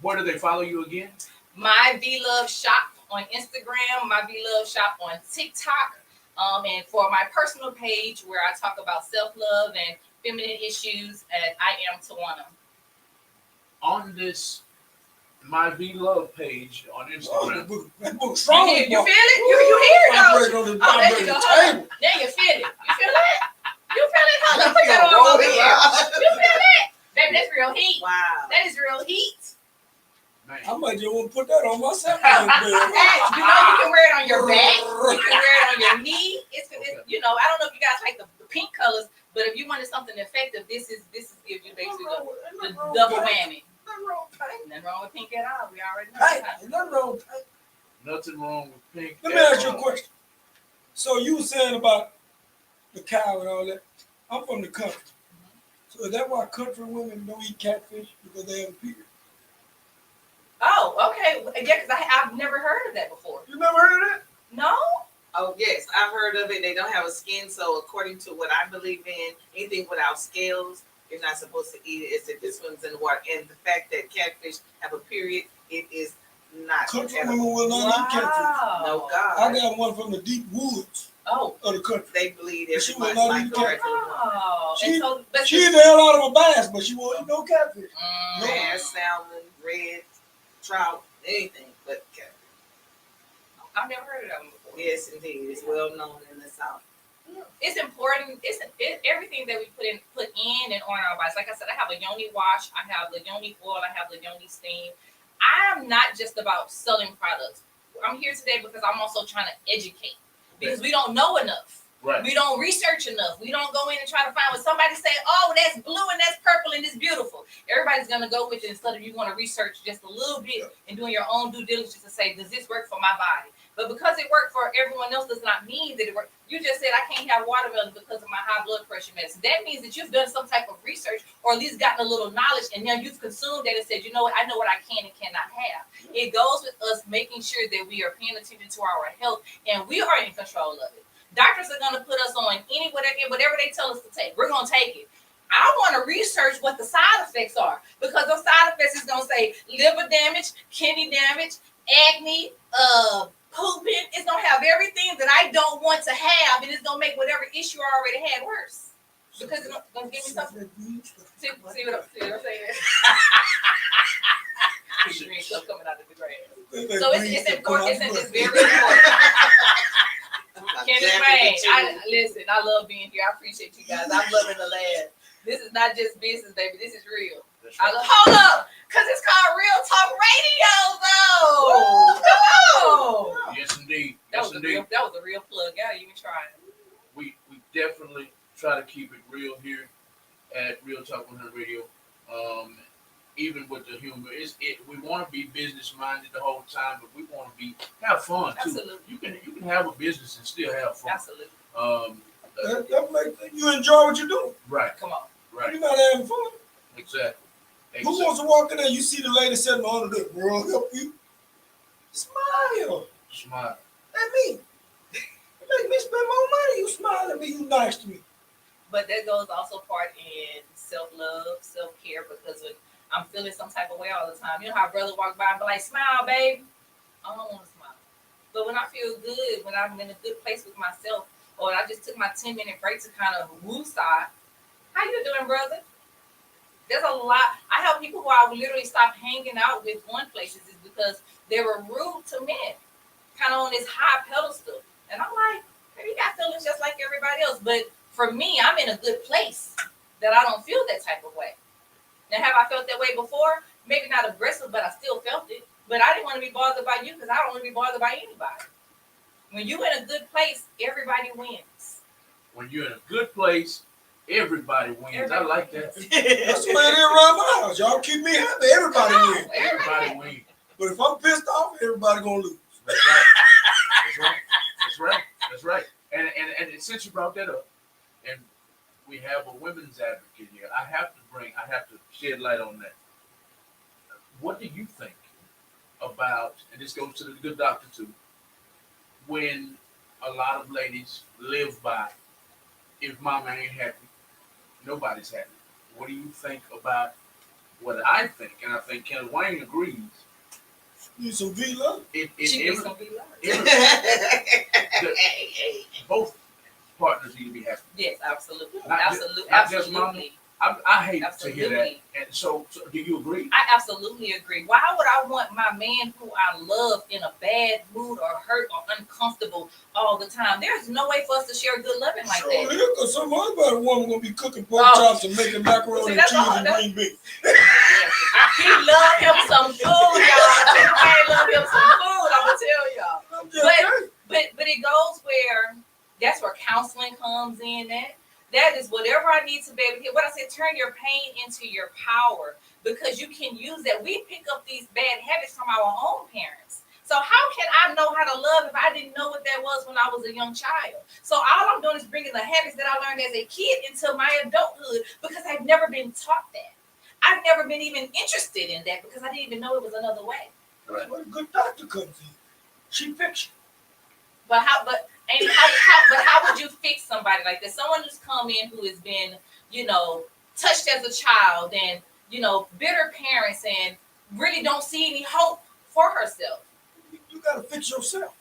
Where do they follow you again? My V-Love shop on Instagram, my V-Love shop on TikTok, and for my personal page where I talk about self-love and feminine issues at I Am Tawanna. On this My V-Love page on Instagram. That book strong. You feel it? You hear it? Vibrate on the There you go. table. Now you feel it. You feel that? You feel it? Hold on, put that arm over here. You feel that? Baby, that's real heat. Wow. That is real heat. Man. I might just want to put that on myself. Hey, you know you can wear it on your back. You can wear it on your knee. It's you know, I don't know if you guys like the pink colors, but if you wanted something effective, this is gives you basically the double whammy. Nothing wrong with pink at all. We already know that. Nothing wrong with pink. Nothing wrong with pink. Let me ask you a question. So you were saying about the cow and all that. I'm from the country. So is that why country women don't eat catfish? Because they have a period? Oh, okay. Yeah, because I've never heard of that before. You never heard of that? No? Oh yes, I've heard of it. They don't have a skin, so according to what I believe in, anything without scales, you're not supposed to eat it. It's if this one's in the water. And the fact that catfish have a period, it is not Country edible. women will not eat catfish. No I God. got one from the deep woods Oh. of the country. They bleed She every will month not like eat the regular one. Oh. She- And so, but She eat the hell out of a bass, but she won't eat no catfish. Bass, salmon, red, trout, anything but catfish. I've never heard of that one before. Yes, indeed. It's well known in the South. It's important. Everything that we put in and on our bodies. Like I said, I have a yoni wash. I have the yoni oil. I have the yoni steam. I'm not just about selling products. I'm here today because I'm also trying to educate because we don't know enough. Right. We don't research enough. We don't go in and try to find what somebody say, oh, that's blue and that's purple and it's beautiful. Everybody's going to go with it instead of you going to research just a little bit and doing your own due diligence to say, does this work for my body? But because it worked for everyone else does not mean that it worked. You just said I can't have watermelon because of my high blood pressure medicine. That means that you've done some type of research or at least gotten a little knowledge and now you've consumed that and said, you know what, I know what I can and cannot have. It goes with us making sure that we are paying attention to our health and we are in control of it. Doctors are going to put us on whatever they tell us to take. We're going to take it. I want to research what the side effects are because those side effects is going to say liver damage, kidney damage, acne, pooping. It's going to have everything that I don't want to have, and it's going to make whatever issue I already had worse because it's going to give me something. See what I'm saying? Green stuff coming out of the grass. So it's important. It's very important. Kenny Wayne, listen, I love being here. I appreciate you guys. I'm loving the lab. This is not just business, baby. This is real. Hold up, because it's called Real Talk Radio, though. Come on. Yes, indeed. That Yes, was indeed. a real plug. I didn't even try it. We definitely try to keep it real here at Real Talk 100 Radio. Even with the humor, we want to be business minded the whole time, but we want to have fun too. Absolutely. You can have a business and still have fun. Absolutely. That make you enjoy what you're doing. Right, Come on. right, You're not having fun. exactly. Who wants to walk in there? You see the lady sitting on the world help you. Smile Smart. at me. You make me spend more money. You smile at me. You nice to me. But that goes also part in self-love, self-care, because when I'm feeling some type of way all the time, you know how a brother walk by and be like, smile, babe. I don't want to smile. But when I feel good, when I'm in a good place with myself, or I just took my 10-minute break to kind of woo-side, how you doing, brother? There's a lot. I have people who I literally stopped hanging out with one places is because they were rude to men, kind of on this high pedestal. And I'm like, hey, you got feelings just like everybody else. But for me, I'm in a good place that I don't feel that type of way. Now, have I felt that way before? Maybe not aggressive, but I still felt it. But I didn't want to be bothered by you because I don't want to be bothered by anybody. When you're in a good place, everybody wins. When you're in a good place, everybody wins. I like that. That's the way it is around my house. Y'all keep me happy. Everybody wins. Everybody wins. But if I'm pissed off, everybody gonna lose. That's right. That's right. That's right. That's right. And since you brought that up, and we have a women's advocate here, I have to shed light on that. What do you think about, and this goes to the good doctor too, when a lot of ladies live by, if mama ain't happy, nobody's happy. What do you think about what I think, and I think Ken Wayne agrees? Need some V-Love? She needs some big Both partners need to be happy. Yes, absolutely. Not Absolutely. not just mama. Absolutely. I hate to hear that. Absolutely. And so do you agree? I absolutely agree. Why would I want my man who I love in a bad mood or hurt or uncomfortable all the time? There's no way for us to share good loving like Sure, that. yeah, because some other woman gonna be cooking pork Oh. chops and making macaroni See, and that's cheese all- and that's- green beans. He love him some food, y'all. I love him some food. I'm gonna tell y'all. I'm just saying. But it goes where that's where counseling comes in. That is whatever I need to be able to hear. What I said, turn your pain into your power because you can use that. We pick up these bad habits from our own parents. So how can I know how to love if I didn't know what that was when I was a young child? So all I'm doing is bringing the habits that I learned as a kid into my adulthood because I've never been taught that. I've never been even interested in that because I didn't even know it was another way. That's where a good doctor comes in. She fix you. But how would you fix somebody like that? Someone who's come in who has been, touched as a child and, bitter parents and really don't see any hope for herself. You gotta fix yourself.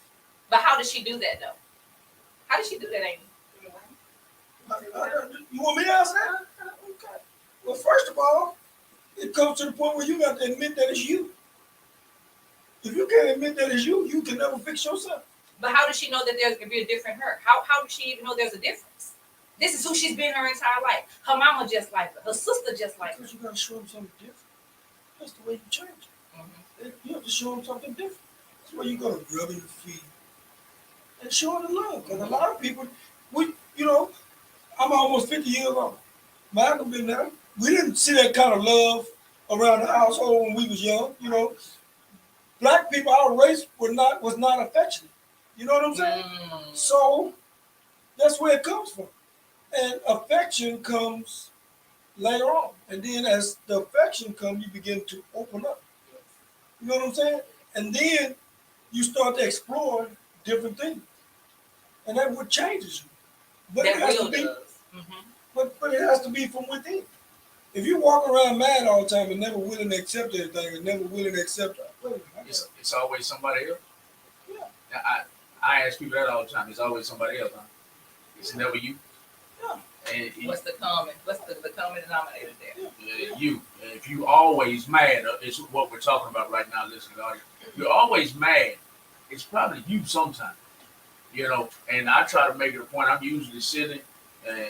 But how does she do that though? How does she do that, Amy? You want me to answer that? Okay. Well, first of all, it comes to the point where you got to admit that it's you. If you can't admit that it's you, you can never fix yourself. But how does she know that there's gonna be a different her? How does she even know there's a difference? This is who she's been her entire life. Her mama just like her sister just like her. Because you gotta show them something different. That's the way you change it. Mhm. You have to show them something different. That's why you gotta rub in your feet and show them the love. Because a lot of people, I'm almost 50 years old. Malcolm been there. We didn't see that kind of love around the household when we was young. Black people, our race was not affectionate. You know what I'm saying? So that's where it comes from. And affection comes later on. And then as the affection comes, you begin to open up. You know what I'm saying? And then you start to explore different things. And that's what changes you. But That it has will to be, does. Mhm. but it has to be from within. If you walk around mad all the time and never willing to accept anything and never willing to accept It's always somebody else. Yeah. I ask people that all the time. It's always somebody else, huh? It's never you. Yeah. And What's the common denominator there? you. And if you always mad, it's what we're talking about right now, listening audience. You're always mad. It's probably you sometimes. And I try to make it a point. I'm usually sitting and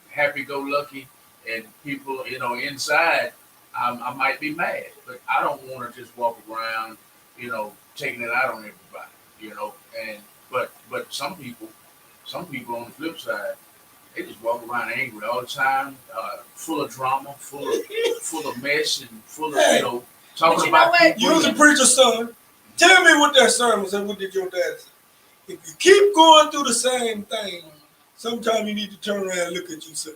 happy-go-lucky, and people, inside, I might be mad, but I don't want to just walk around, taking it out on everybody, but some people on the flip side, they just walk around angry all the time, full of drama, full of mess, and full of, talking But you know about what? people. You was a preacher's son. Tell me what that sermon said. What did your dad say? If you keep going through the same thing, Sometimes you need to turn around and look at yourself.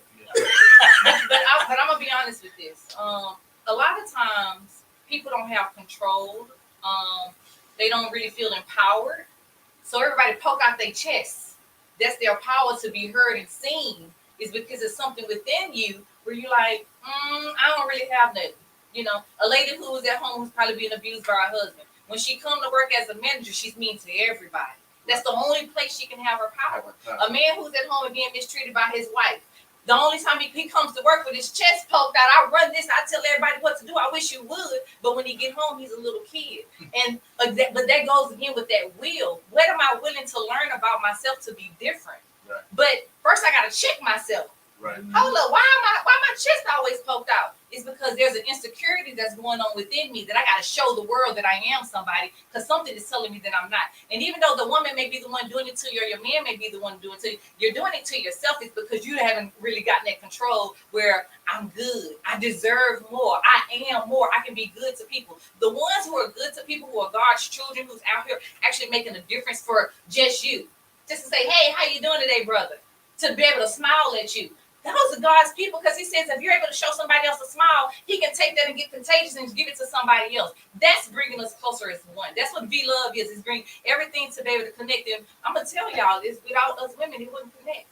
but I'm gonna be honest with this. A lot of times people don't have control. They don't really feel empowered. So everybody poke out their chests. That's their power to be heard and seen. Is because it's something within you where you're like, I don't really have nothing. You know, a lady who was at home who's probably being abused by her husband. When she come to work as a manager, she's mean to everybody. That's the only place she can have her power. A man who's at home and being mistreated by his wife. The only time he comes to work with his chest poked out, I run this, I tell everybody what to do. I wish you would. But when he get home, he's a little kid. And but that goes again with that will. What am I willing to learn about myself to be different? Right. But first I gotta check myself. Right. Hold up, why my chest always poked out? It's because there's an insecurity that's going on within me that I got to show the world that I am somebody because something is telling me that I'm not. And even though the woman may be the one doing it to you or your man may be the one doing it to you, you're doing it to yourself. It's because you haven't really gotten that control where I'm good. I deserve more. I am more. I can be good to people. The ones who are good to people, who are God's children, who's out here actually making a difference for just you. Just to say, hey, how you doing today, brother? To be able to smile at you. Those are God's people because he says if you're able to show somebody else a smile, he can take that and get contagious and give it to somebody else. That's bringing us closer as one. That's what V-Love is. It's bringing everything to be able to connect them. I'm going to tell y'all this, without us women, it wouldn't connect.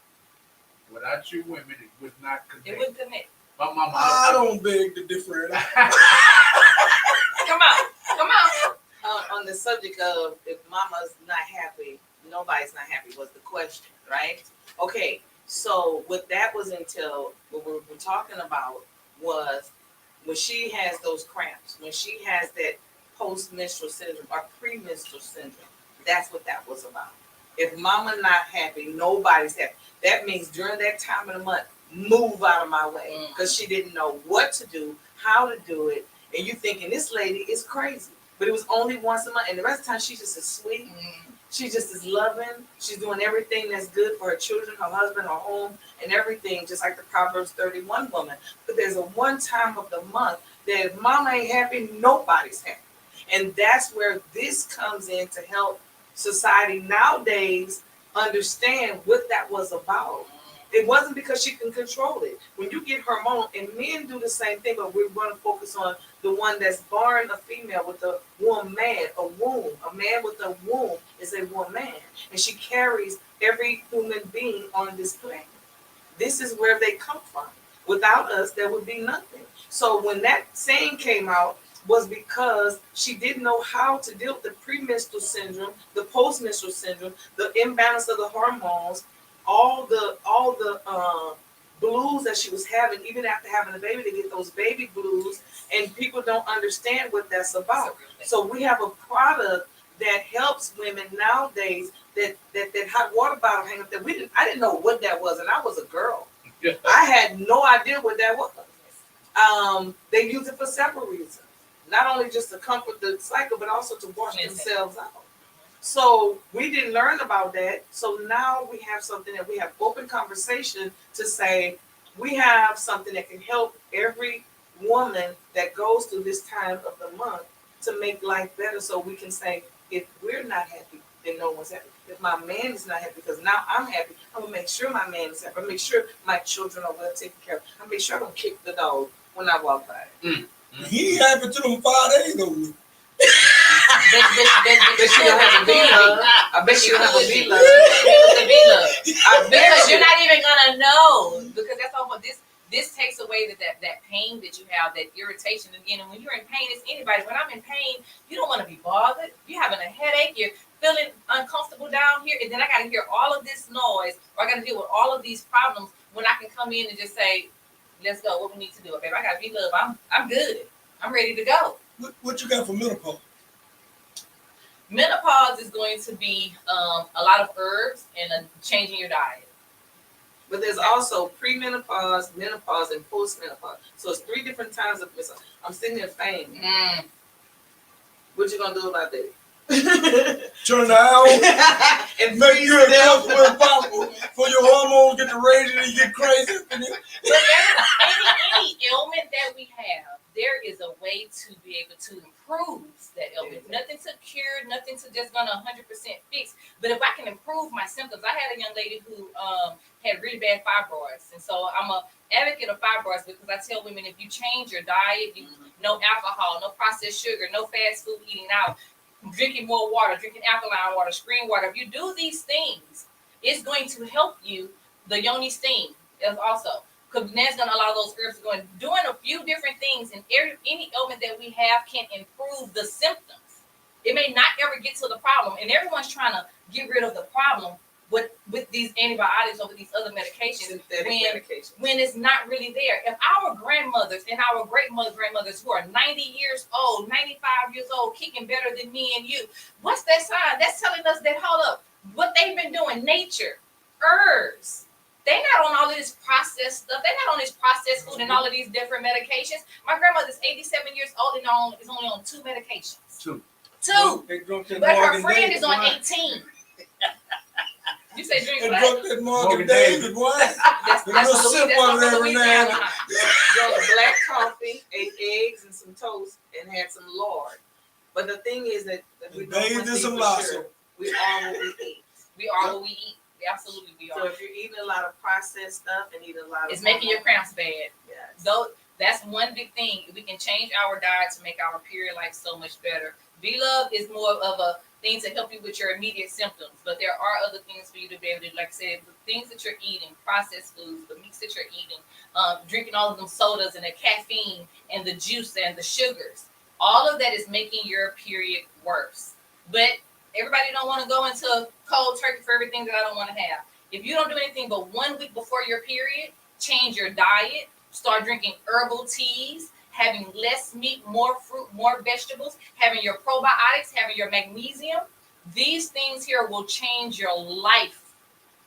Without you women, it would not connect. It wouldn't connect. My mama. I don't beg to differ. Come on. On the subject of if mama's not happy, nobody's not happy was the question, right? Okay. So what that was until what we were talking about was when she has those cramps, when she has that post-menstrual syndrome or premenstrual syndrome, that's what that was about. If mama not happy, nobody's happy. That means during that time of the month, move out of my way because she didn't know what to do, how to do it. And you thinking this lady is crazy. But it was only once a month. And the rest of the time, she's just as sweet. She just is loving. She's doing everything that's good for her children, her husband, her home, and everything, just like the Proverbs 31 woman. But there's a one time of the month that if mama ain't happy, nobody's happy. And that's where this comes in to help society nowadays understand what that was about. It wasn't because she can control it. When you get hormonal, and men do the same thing, but we're going to focus on the one that's born a female with a woman, a womb. A man with a womb is a woman, and she carries every human being on this planet. This is where they come from. Without us, there would be nothing. So when that saying came out, was because she didn't know how to deal with the premenstrual syndrome, the postmenstrual syndrome, the imbalance of the hormones, all the blues that she was having, even after having a baby, they get those baby blues, and people don't understand what that's about. So we have a product that helps women nowadays. That hot water bottle hang up there. I didn't know what that was, and I was a girl. I had no idea what that was. They use it for several reasons. Not only just to comfort the cycle, but also to wash themselves out. So we didn't learn about that. So now we have something that we have open conversation to say we have something that can help every woman that goes through this time of the month to make life better. So we can say, if we're not happy, then no one's happy. If my man is not happy, because now I'm happy, I'm gonna make sure my man is happy. I make sure my children are well taken care of. I make sure I don't kick the dog when I walk by. He ain't happy to them 5 days though. I bet you don't have a V-Love. I bet you don't have a V-Love. Because you're not even gonna know. Because that's all. This takes away that pain that you have, that irritation. Again, and when you're in pain, it's anybody. When I'm in pain, you don't want to be bothered. You're having a headache. You're feeling uncomfortable down here, and then I got to hear all of this noise, or I got to deal with all of these problems. When I can come in and just say, "Let's go. What we need to do, baby? I got V-Love. I'm good. I'm ready to go." What you got for menopause? Menopause is going to be a lot of herbs and changing your diet. But there's also premenopause, menopause, and postmenopause. So it's 3 different times of menopause. I'm sitting there fainting. What you gonna do about that? Turn the hour And make you as comfortable as possible for your hormones get to raging and you get crazy. But any ailment that we have, there is a way to be able to improve that ailment. Nothing to cure, nothing to just gonna 100% fix. But if I can improve improve my symptoms. I had a young lady who had really bad fibroids, and so I'm a advocate of fibroids because I tell women if you change your diet, no alcohol, no processed sugar, no fast food eating out, drinking more water, drinking alkaline water, spring water. If you do these things, it's going to help you. The yoni steam is also because that's going to allow those herbs to go in. Doing a few different things and any ailment that we have can improve the symptoms. It may not ever get to the problem, and everyone's trying to get rid of the problem with these antibiotics or with these other medications. Synthetic medications. When it's not really there. If our grandmothers and our grandmothers who are 90 years old, 95 years old, kicking better than me and you, what's that sign? That's telling us that, hold up, what they've been doing, nature, herbs. They're not on all of this processed stuff. They're not on this processed food and all of these different medications. My grandmother's 87 years old and is only on 2 medications. Two. But her friend is on 18. You say drink black? That Morgan David, boy. That's Louisiana. Drunk black coffee, ate eggs and some toast, and had some lard. But the thing is that we don't want to some sure. We are what we eat. We are what we eat. Absolutely, we are. So if you're eating a lot of processed stuff and eating a lot of, it's making your cramps bad. Yes. Though that's one big thing. We can change our diet to make our period life so much better. B-Love is more of a thing to help you with your immediate symptoms, but there are other things for you to be able to, like I said, the things that you're eating, processed foods, the meats that you're eating, drinking all of them sodas and the caffeine and the juice and the sugars. All of that is making your period worse. But everybody don't want to go into cold turkey for everything that I don't want to have. If you don't do anything but 1 week before your period, change your diet, start drinking herbal teas, having less meat, more fruit, more vegetables, having your probiotics, having your magnesium. These things here will change your life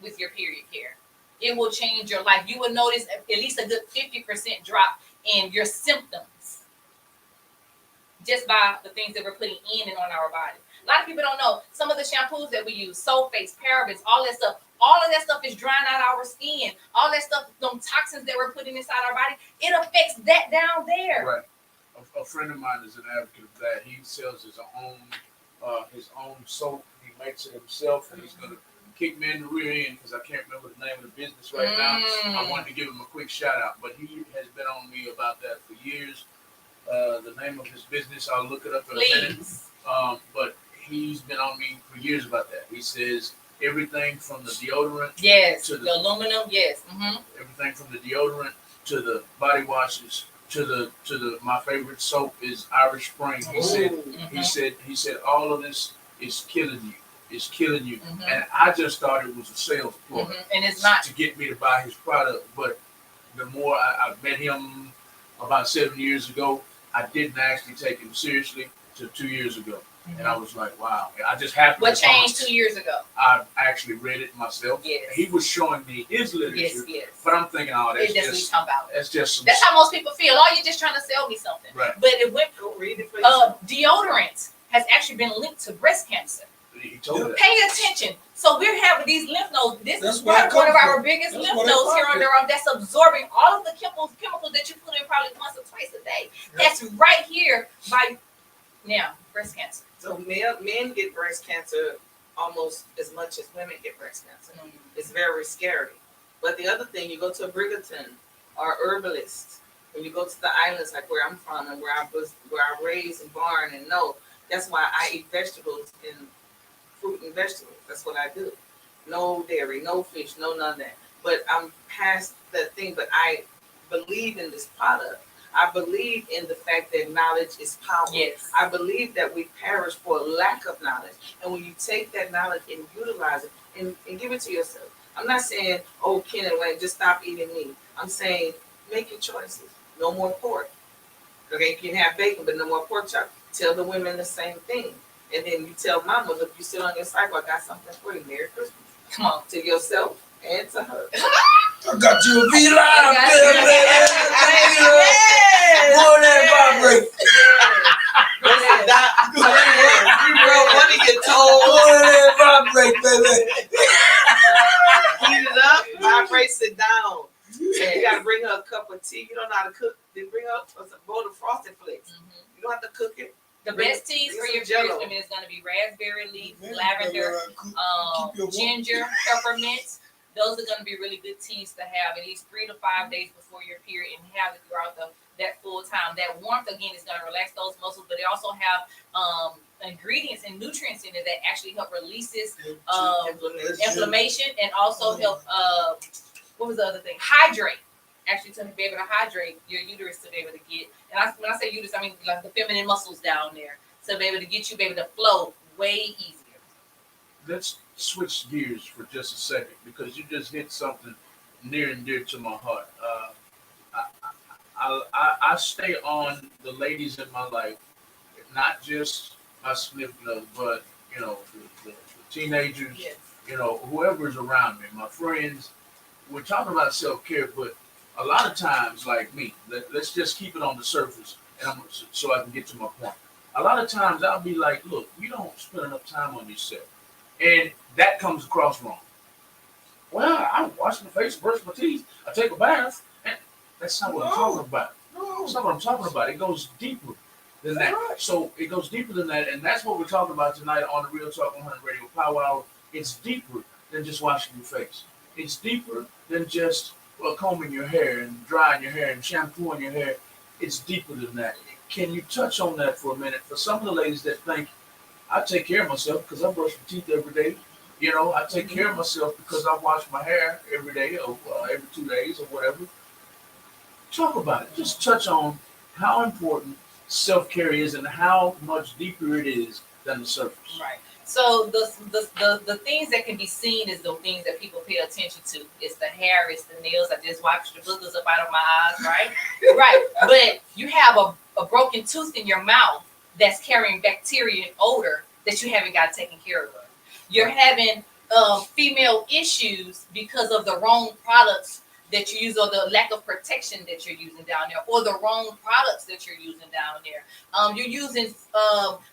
with your period care. It will change your life. You will notice at least a good 50% drop in your symptoms just by the things that we're putting in and on our body. A lot of people don't know some of the shampoos that we use, sulfates, parabens, all that stuff. All of that stuff is drying out our skin. All that stuff, them toxins that we're putting inside our body, it affects that down there. Right. A friend of mine is an advocate of that. He sells his own soap. He makes it himself, and he's going to kick me in the rear end because I can't remember the name of the business right now. I wanted to give him a quick shout out, but he has been on me about that for years. The name of his business, I'll look it up in a minute. But he's been on me for years about that. He says everything from the deodorant, to the aluminum, everything from the deodorant to the body washes to the my favorite soap is Irish Spring. He said all of this is killing you. It's killing you. And I just thought it was a sales ploy, and it's not, to get me to buy his product. But the more I met him about 7 years ago, I didn't actually take him seriously till 2 years ago. And I was like, wow. I just happened What changed 2 years ago? I actually read it myself. Yes. He was showing me his literature. Yes. But I'm thinking, oh, that's just what about. That's just some. That's how most people feel. Oh, you're just trying to sell me something. Right. But it went. Go read it for yourself. Deodorant has actually been linked to breast cancer. He told me that. Pay attention. So we're having these lymph nodes. This That's is probably one of our biggest That's lymph where nodes they here under our that's absorbing all of the chemicals that you put in probably once or twice a day. Yep. That's right here by now breast cancer. So men get breast cancer almost as much as women get breast cancer. It's very scary. But the other thing, you go to a Brigaton or herbalist, when you go to the islands like where I'm from and where I raised and born and know, that's why I eat vegetables and fruit and vegetables. That's what I do. No dairy, no fish, no none of that. But I'm past that thing, but I believe in this product. I believe in the fact that knowledge is power. Yes. I believe that we perish for a lack of knowledge. And when you take that knowledge and utilize it and give it to yourself. I'm not saying, oh, Ken and Wayne, just stop eating meat. I'm saying, make your choices. No more pork. Okay, you can have bacon, but no more pork chop. Tell the women the same thing. And then you tell mama, look, you sit on your cycle, I got something for you. Merry Christmas. Come on. To yourself and to her. I got you a V-Line, baby. More than vibrate. One of your toes. More than vibrate, baby. Heat it up, vibrate, sit down. And you gotta bring her a cup of tea. You don't know how to cook, then bring her a bowl of Frosted Flakes. You don't have to cook it. The best teas for your Jello. period women is going to be raspberry leaf, Man, lavender, keep your ginger, peppermint. Those are going to be really good teas to have at least 3 to 5 days before your period, and have it throughout that full time. That warmth again is going to relax those muscles, but they also have ingredients and nutrients in it that actually help releases inflammation and also help. What was the other thing? Hydrate. Actually, to be able to hydrate your uterus to be able to get. And when I say uterus, I mean like the feminine muscles down there, to be able to get you, be able to flow way easier. Let's switch gears for just a second because you just hit something near and dear to my heart. I stay on the ladies in my life, not just my significant other, but the teenagers, Yes. Whoever's around me, my friends. We're talking about self-care, but a lot of times, like me, let's just keep it on the surface, so I can get to my point. A lot of times I'll be like, look, you don't spend enough time on yourself. And that comes across wrong. Well, I wash my face, brush my teeth, I take a bath, and that's not what I'm talking about. No. That's not what I'm talking about. It goes deeper than that. Right. So it goes deeper than that, and that's what we're talking about tonight on the Real Talk 100 Radio Power Hour. It's deeper than just washing your face. It's deeper than just combing your hair and drying your hair and shampooing your hair. It's deeper than that. Can you touch on that for a minute? For some of the ladies that think, I take care of myself because I brush my teeth every day. I take care of myself because I wash my hair every day or every 2 days or whatever. Talk about it. Just touch on how important self-care is and how much deeper it is than the surface. Right. So the things that can be seen is the things that people pay attention to. It's the hair, it's the nails. I just wiped the boogers up out of my eyes, right? Right. But you have a broken tooth in your mouth that's carrying bacteria and odor that you haven't got taken care of. You're having female issues because of the wrong products that you use, or the lack of protection that you're using down there, or the wrong products that you're using down there. You're using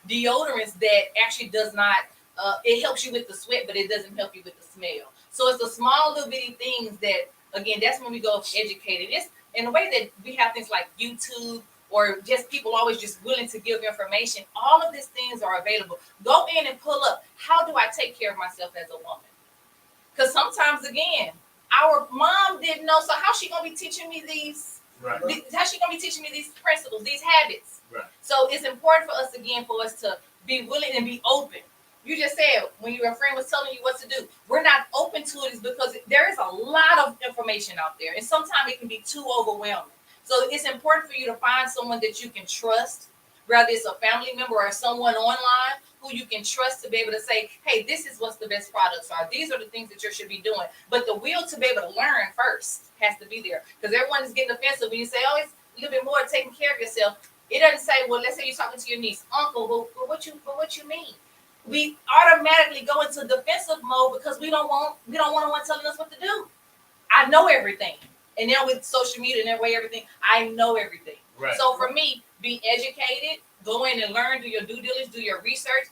deodorants that actually does not, it helps you with the sweat, but it doesn't help you with the smell. So it's the small little bitty things that, again, that's when we go educated. It's in a way that we have things like YouTube, or just people always just willing to give information. All of these things are available. Go in and pull up, how do I take care of myself as a woman? Because sometimes, again, our mom didn't know, so how's she gonna be teaching me these? Right. How's she gonna be teaching me these principles, these habits? Right. So it's important for us, again, for us to be willing and be open. You just said when your friend was telling you what to do, we're not open to it is because there is a lot of information out there, and sometimes it can be too overwhelming. So it's important for you to find someone that you can trust, whether it's a family member or someone online who you can trust to be able to say, hey, this is what's the best products are. These are the things that you should be doing. But the will to be able to learn first has to be there. Because everyone is getting offensive when you say, oh, it's a little bit more taking care of yourself. It doesn't say, well, let's say you're talking to your niece, uncle, but what you mean? We automatically go into defensive mode because we don't want one telling us what to do. I know everything. And now with social media and everything, I know everything. Right. So for me, be educated, go in and learn, do your due diligence, do your research,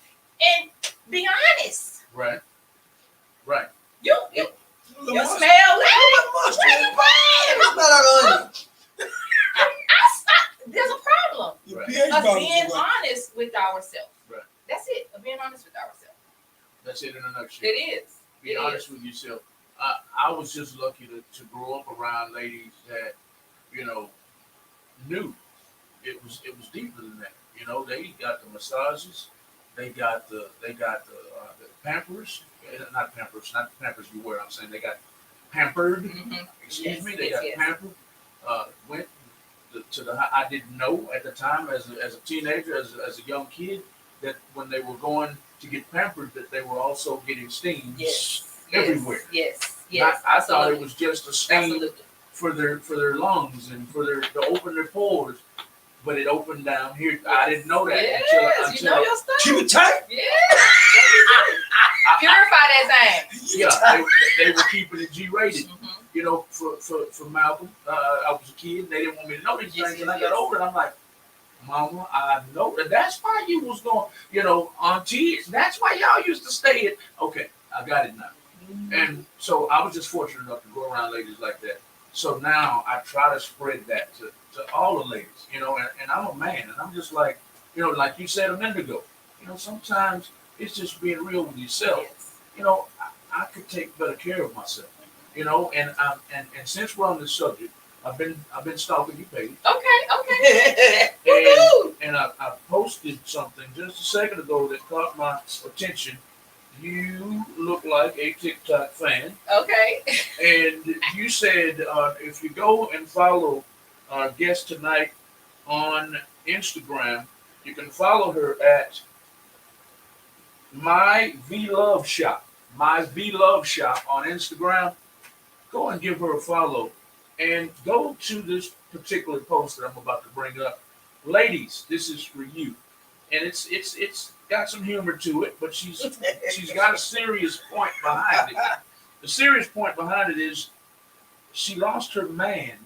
and be honest. Right. Right. You smell there's a problem. Of being honest with ourselves. Right. That's it. Of being honest with ourselves. That's it in a nutshell. It is. Be honest with yourself. I was just lucky to grow up around ladies that, knew it was deeper than that. They got the massages, they got the Pampers, not the Pampers you wear. I'm saying they got pampered. Mm-hmm. Excuse me, they got pampered. Went to the. I didn't know at the time as a teenager, as a young kid, that when they were going to get pampered, that they were also getting steams everywhere. Yes. I thought it was just a stain for their lungs and to open their pores, but it opened down here. I didn't know that until you know your stuff. Keep it tight. Yeah. Purify that thing. Yeah, they were keeping it G-rated. Mm-hmm. For Malcolm, I was a kid. They didn't want me to know these things, and I got older, and I'm like, Mama, I know that. That's why you was going, auntie. That's why y'all used to stay at. Okay, I got it now. Mm-hmm. And so I was just fortunate enough to go around ladies like that. So now I try to spread that to all the ladies, and I'm a man, and I'm just like, You know, like you said a minute ago, you know, sometimes it's just being real with yourself. Yes. You know, I could take better care of myself. You know, and since we're on this subject, I've been stalking your page, Okay. and I posted something just a second ago that caught my attention. You look like a TikTok fan, Okay. and you said if you go and follow our guest tonight on Instagram, you can follow her at My V Love Shop. My V Love Shop on Instagram. Go and give her a follow. And go to this particular post that I'm about to bring up. Ladies, this is for you. And it's got some humor to it, but she's got a serious point behind it. The serious point behind it is she lost her man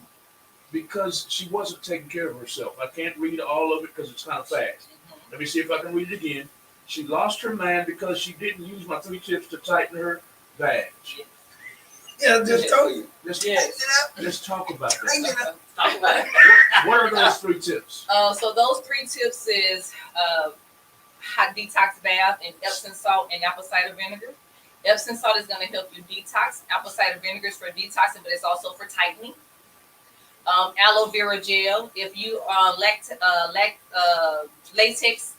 because she wasn't taking care of herself. I can't read all of it because it's kind of fast. Let me see if I can read it again. She lost her man because she didn't use my 3 tips to tighten her badge. Yeah, I just told you. Let's talk about that. Talk about it. What are those 3 tips? So those 3 tips is hot detox bath and Epsom salt and apple cider vinegar. Epsom salt is going to help you detox. Apple cider vinegar is for detoxing, but it's also for tightening. Aloe vera gel. If you are latex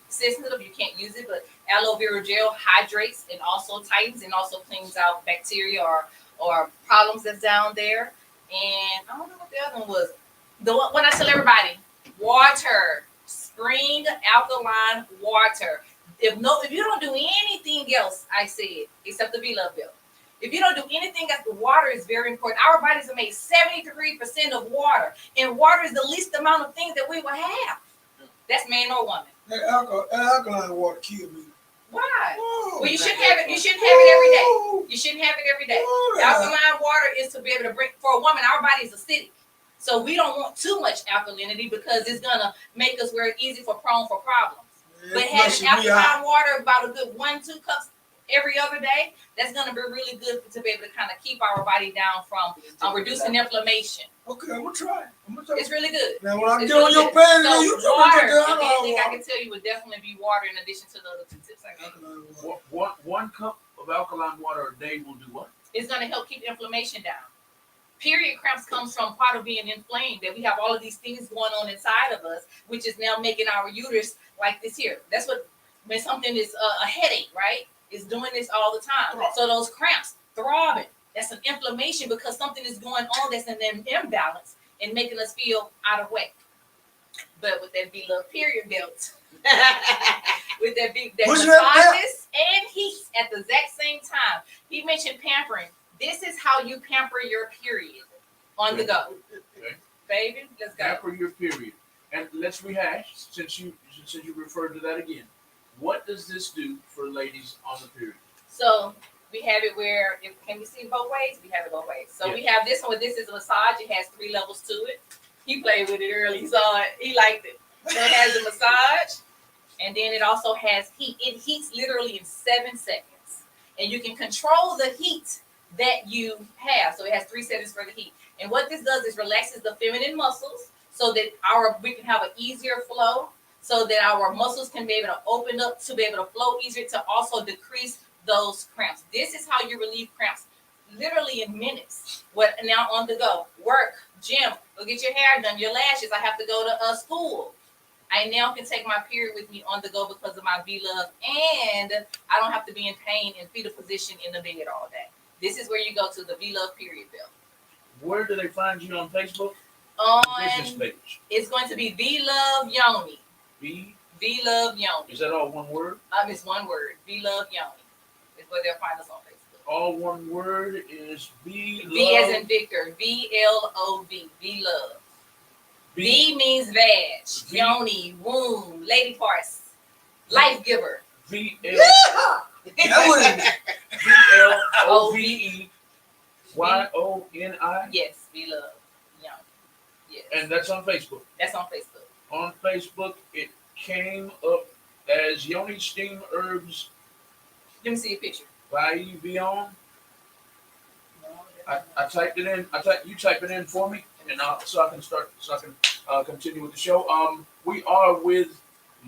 sensitive, you can't use it, but aloe vera gel hydrates and also tightens and also cleans out bacteria or problems that's down there. And I don't know what the other one was. The one I tell everybody, water, spring alkaline water. If you don't do anything else, I said, except the V-Love Bill. If you don't do anything else, the water is very important. Our bodies are made 73% of water, and water is the least amount of things that we will have. That's man or woman. That alkaline water killed me. Why? Whoa. Well, you shouldn't have it. You shouldn't have it every day. Whoa. You shouldn't have it every day. Whoa. Alkaline water is to be able to bring, for a woman, our body is acidic. So we don't want too much alkalinity because it's gonna make us very easy for prone for problems. Yeah, But it having flushes me out. alkaline water about a good 1-2 cups every other day, that's gonna be really good to be able to kind of keep our body down from reducing inflammation. Okay, I'm gonna try it. It's really good. Now when I It's get on really your good. page, So you tell me water, to the take only thing I alkaline can tell you would definitely be water in addition to the other 2 tips I gave you. water. One cup of alkaline water a day will do what? It's gonna help keep inflammation down. Period cramps comes from part of being inflamed, that we have all of these things going on inside of us, which is now making our uterus like this here. That's what, when something is a headache, right? It's doing this all the time. So those cramps, throbbing, that's an inflammation because something is going on that's in an imbalance and making us feel out of whack. But with that V-Love period belt, with that massages and heat at the exact same time. He mentioned pampering. This is how you pamper your period on the go. Okay. Baby, let's go. Pamper your period. And let's rehash since you referred to that again. What does this do for ladies on the period? So we have it where, can we see it both ways? We have it both ways. So we have this one. This is a massage. It has 3 levels to it. He played with it early. He saw it. He liked it. So it has a massage, and then it also has heat. It heats literally in 7 seconds, and you can control the heat that you have. So it has 3 settings for the heat. And what this does is relaxes the feminine muscles so that we can have an easier flow, so that our muscles can be able to open up to be able to flow easier, to also decrease those cramps. This is how you relieve cramps, literally in minutes. What now on the go? Work, gym, go get your hair done, your lashes. I have to go to school. I now can take my period with me on the go because of my V-Love, and I don't have to be in pain and fetal position in the bed all day. This is where you go to the V-Love period belt. Where do they find you on Facebook? On Business page. It's going to be V-Love Yoni. V-Love Yoni. Is that all one word? It's one word. V-Love Yoni. It's where they'll find us on Facebook. All one word is V-Love. V as in Victor. V-L-O-V. V-Love. V means vag, yoni, womb, lady parts, life giver. V-L-O-V-E-Y-O-N-I. Yes, V-Love. Yoni. Yes. And that's on Facebook. That's on Facebook. On Facebook, it came up as Yoni Steam Herbs Let me see a picture. by Vion. I typed it in. You type it in for me, and so I can continue with the show. We are with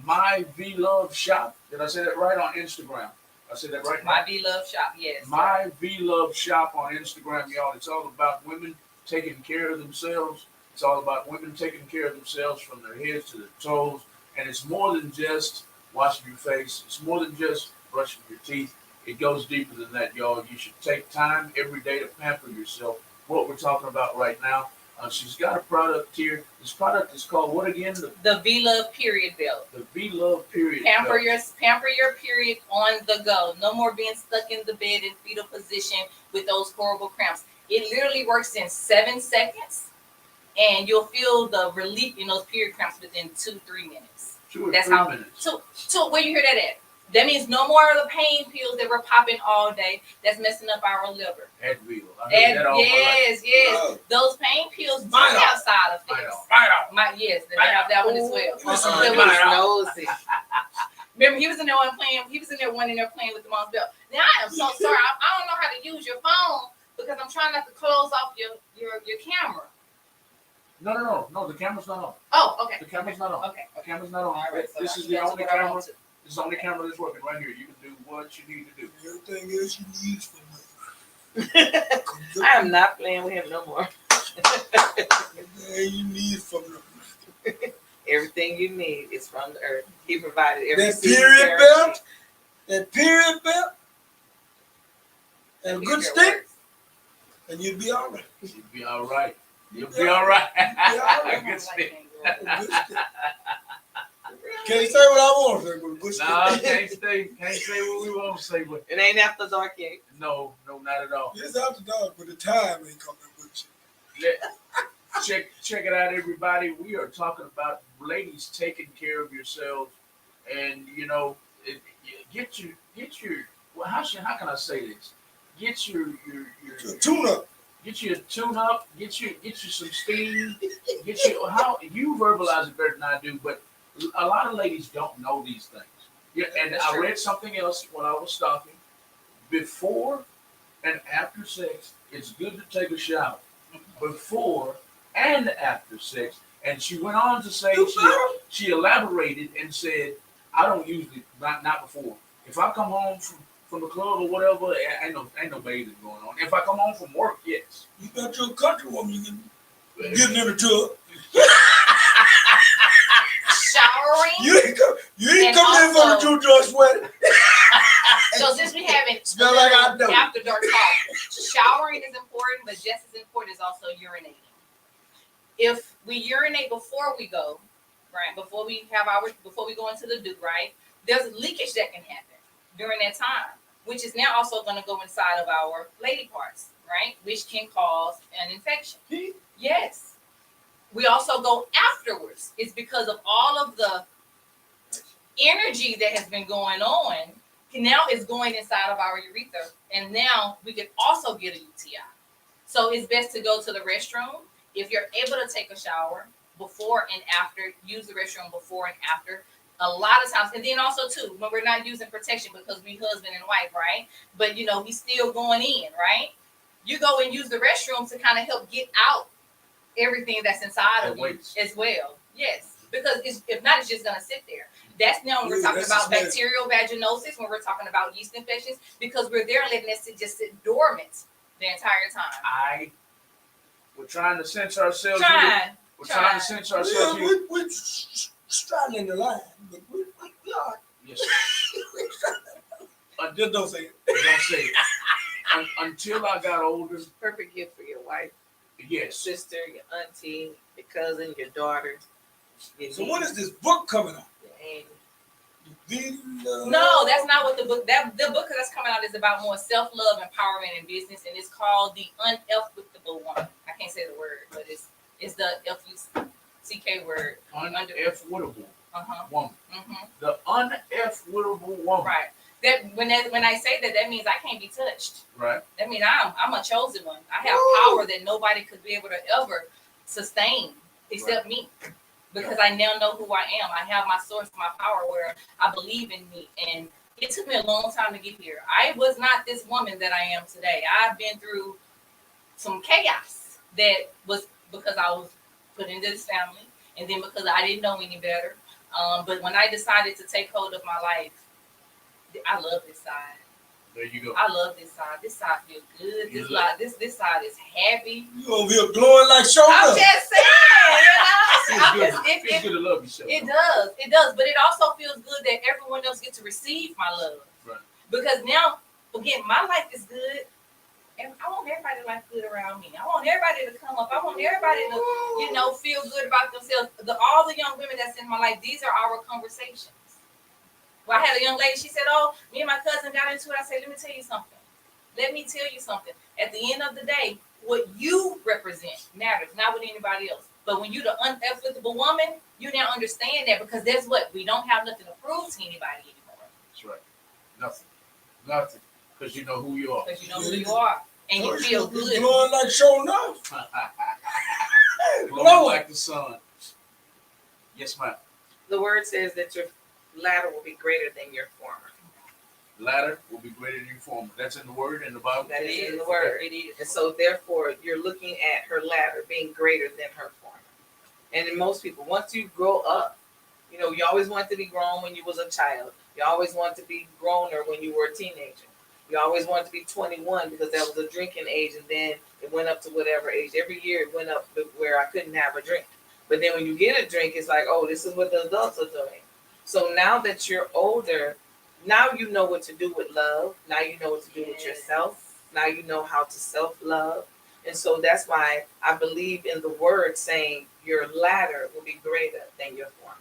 My V Love Shop. Did I say that right on Instagram? I said that right. My Be Love Shop, yes. My V Love Shop on Instagram, y'all. It's all about women taking care of themselves. It's all about women taking care of themselves from their heads to their toes. And it's more than just washing your face. It's more than just brushing your teeth. It goes deeper than that, y'all. You should take time every day to pamper yourself. What we're talking about right now. She's got a product here. This product is called what again? The V Love Period Belt. The V Love Period Pamper Belt. pamper your period on the go. No more being stuck in the bed in fetal position with those horrible cramps. It literally works in 7 seconds, and you'll feel the relief in those period cramps within 2-3 minutes. 2 or That's 3 how. minutes. So where you hear that at? That means no more of the pain pills that we're popping all day. That's messing up our liver. Advil. I heard that all my life. Yes. Those pain pills do Mine have side effects. Yes, they have that one as well. It was nosy. Remember, he was in there one in there playing with the mom's belt. Now I am so sorry. I don't know how to use your phone because I'm trying not to close off your camera. No. The camera's not on. Oh, okay. The camera's not on. Okay. The camera's not on. All right, so This is the that's only what I camera. want to. This is the only camera that's working right here. You can do what you need to do. Everything else you need from me. I am not playing with him no more. Everything you need from me. Everything you need is from the earth. He provided every That seed period guarantee. belt, that period belt, and a good stick, and you'll be all right. You'll be all right. You'll be all right. right. Good stick. A good stick. Can't say what I want to say, but a good stick. No, can't say what we want to say, but It ain't after dark yet. no, not at all. It's after dark, but the time ain't coming with you. Check it out, everybody. We are talking about ladies taking care of yourselves, and get your. Well, how can I say this? Get your Tune up. Get you a tune up. Get you some steam. Get you how you verbalize it better than I do, but a lot of ladies don't know these things. Yeah, and That's I true. read something else when I was stalking. Before and after sex, it's good to take a shower. Before and after sex, and she went on to say she elaborated and said, I don't usually not before. If I come home from the club or whatever, ain't no bathing going on. If I come home from work, yes. You got your country woman, you can get in the tub. Showering. You ain't And coming in from the also- two-drug sweater. So since we haven't Smell like I know. after dark talk, showering is important, but just as important is also urinating. If we urinate before we go, right, before we go into the do, right, there's leakage that can happen during that time, which is now also going to go inside of our lady parts, right, which can cause an infection. Yes. We also go afterwards. It's because of all of the energy that has been going on. Now it's going inside of our urethra, and now we can also get a UTI. So it's best to go to the restroom. If you're able to take a shower before and after, use the restroom before and after. A lot of times, and then also too, when we're not using protection because we husband and wife, right? But we still going in, right? You go and use the restroom to kind of help get out everything that's inside of you as well. Yes, because if not, it's just gonna sit there. That's now when we're talking about bacterial vaginosis, when we're talking about yeast infections, because we're there letting it just sit dormant the entire time. We're trying to censor ourselves here. We're trying to censor ourselves here. We're straddling the line, but we are. Yes. Just don't say it. Don't say it. Until I got older, Perfect gift for your wife, your yes. sister, your auntie, your cousin, your daughter. Your So niece, when is this book coming out? your aunt. No, that's not what the book. The book that's coming out is about more self-love, empowerment, and business, and it's called The Unfuckable Woman. I can't say the word, but it's the F-U-C-K word. Unfuckable Uh-huh. woman. Mm-hmm. The unfuckable woman. Right. That when I say that means I can't be touched. Right. That means I'm a chosen one. I have power that nobody could be able to ever sustain except me. Because I now know who I am. I have my source, my power, where I believe in me. And it took me a long time to get here. I was not this woman that I am today. I've been through some chaos that was because I was put into this family, and then because I didn't know any better. But when I decided to take hold of my life, I love this side. There you go. I love this side. This side feels good. This side is happy. You over here glowing like shoulder. I'm just saying, you know. It feels good to love yourself. It does. But it also feels good that everyone else gets to receive my love. Right. Because now, again, my life is good. And I want everybody to life good around me. I want everybody to come up. I want everybody to, feel good about themselves. All the young women that's in my life, these are our conversations. Well, I had a young lady, she said, oh, me and my cousin got into it. I said, let me tell you something. At the end of the day, what you represent matters, not with anybody else. But when you're the unafflictable woman, you now understand that, because that's what, we don't have nothing to prove to anybody anymore. That's right. Nothing. Because you know who you are. Because you know who you are. And you feel good. Glowing like shoulder. Glowing like the sun. Yes, ma'am. The word says that your latter will be greater than your former. Latter will be greater than your former. That's in the word, in the Bible. That is in the word. It is. And so therefore you're looking at her latter being greater than her former. And in most people, once you grow up, you always want to be grown when you was a child. You always want to be growner when you were a teenager. You always wanted to be 21 because that was a drinking age, and then it went up to whatever age. Every year it went up where I couldn't have a drink. But then when you get a drink, it's like, oh, this is what the adults are doing. So now that you're older, now you know what to do with love. Now you know what to do with yourself. Now you know how to self-love. And so that's why I believe in the word saying your latter will be greater than your former.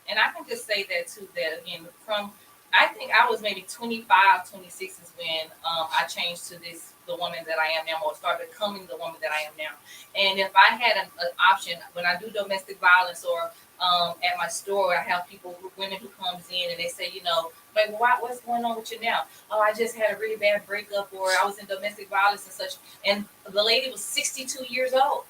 And I can just say that too, that again, I think I was maybe 25, 26 is when I changed to the woman that I am now, or started becoming the woman that I am now. And if I had an option, when I do domestic violence or at my store, I have women who comes in and they say, like, what's going on with you now? Oh, I just had a really bad breakup, or I was in domestic violence and such. And the lady was 62 years old.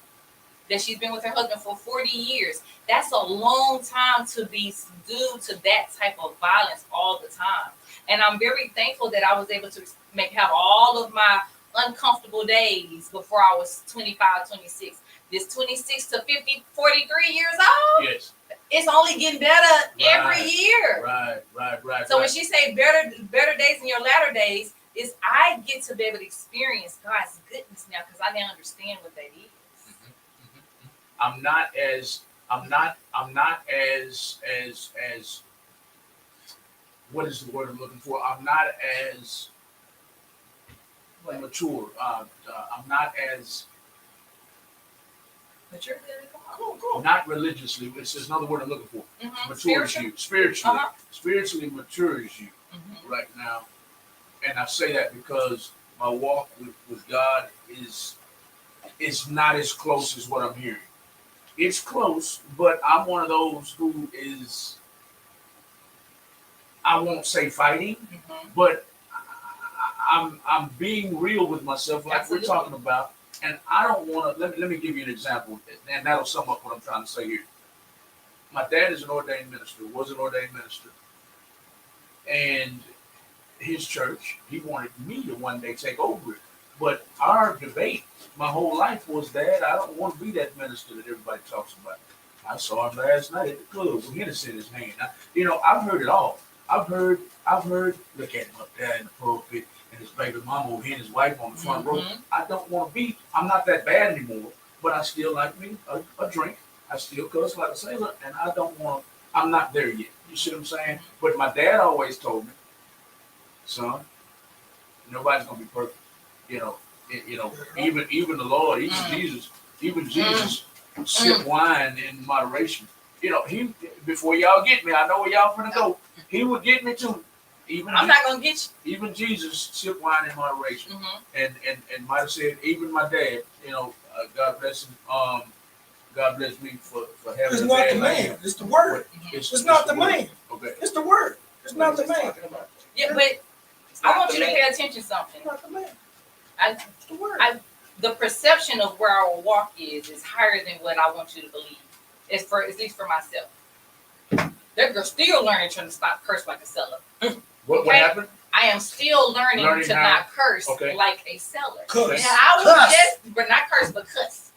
That she's been with her husband for 40 years. That's a long time to be due to that type of violence all the time. And I'm very thankful that I was able to have all of my uncomfortable days before I was 25, 26. This 26 to 50, 43 years old, Yes. It's only getting better every year. Right. So when she say better days in your latter days, is I get to be able to experience God's goodness now, because I now understand what that is. I'm not as what is the word I'm looking for? I'm not as mature. I'm not as Mature. not religiously. It's another word I'm looking for. Matures you spiritually. Spiritually matures you right now, and I say that because my walk with God is not as close as what I'm hearing. It's close, but I'm one of those who is, I won't say fighting, but I'm being real with myself, like Absolutely. We're talking about, and I don't want to. Let me give you an example, and that'll sum up what I'm trying to say here. My dad is an ordained minister, was an ordained minister, and his church, he wanted me to one day take over it. But our debate my whole life was, Dad, I don't want to be that minister that everybody talks about. I saw him last night at the club with Hennessy in his hand. I've heard it all. I've heard, look at him up there in the pulpit and his baby mama and his wife on the front row. I don't want to be, I'm not that bad anymore, but I still like me a drink. I still cuss like a sailor, and I don't want to, I'm not there yet. You see what I'm saying? But my dad always told me, son, nobody's going to be perfect. Even the Lord, even Jesus sip wine in moderation. He, before y'all get me, I know where y'all finna go. He would get me too. I'm not gonna get you. Even Jesus sip wine in moderation, and might have said, even my dad, God bless him. God bless me for having. It's not the man. It's the word. It's not the man. Okay. It's the word. It's not the man. Yeah, but I want you to pay attention to something. It's not the man. The perception of where our walk is higher than what I want you to believe. At least for myself. They're still learning to stop curse like a seller. What happened? I am still learning to how? not curse Okay. like a seller. Cuss. And I was but not curse, but cuss.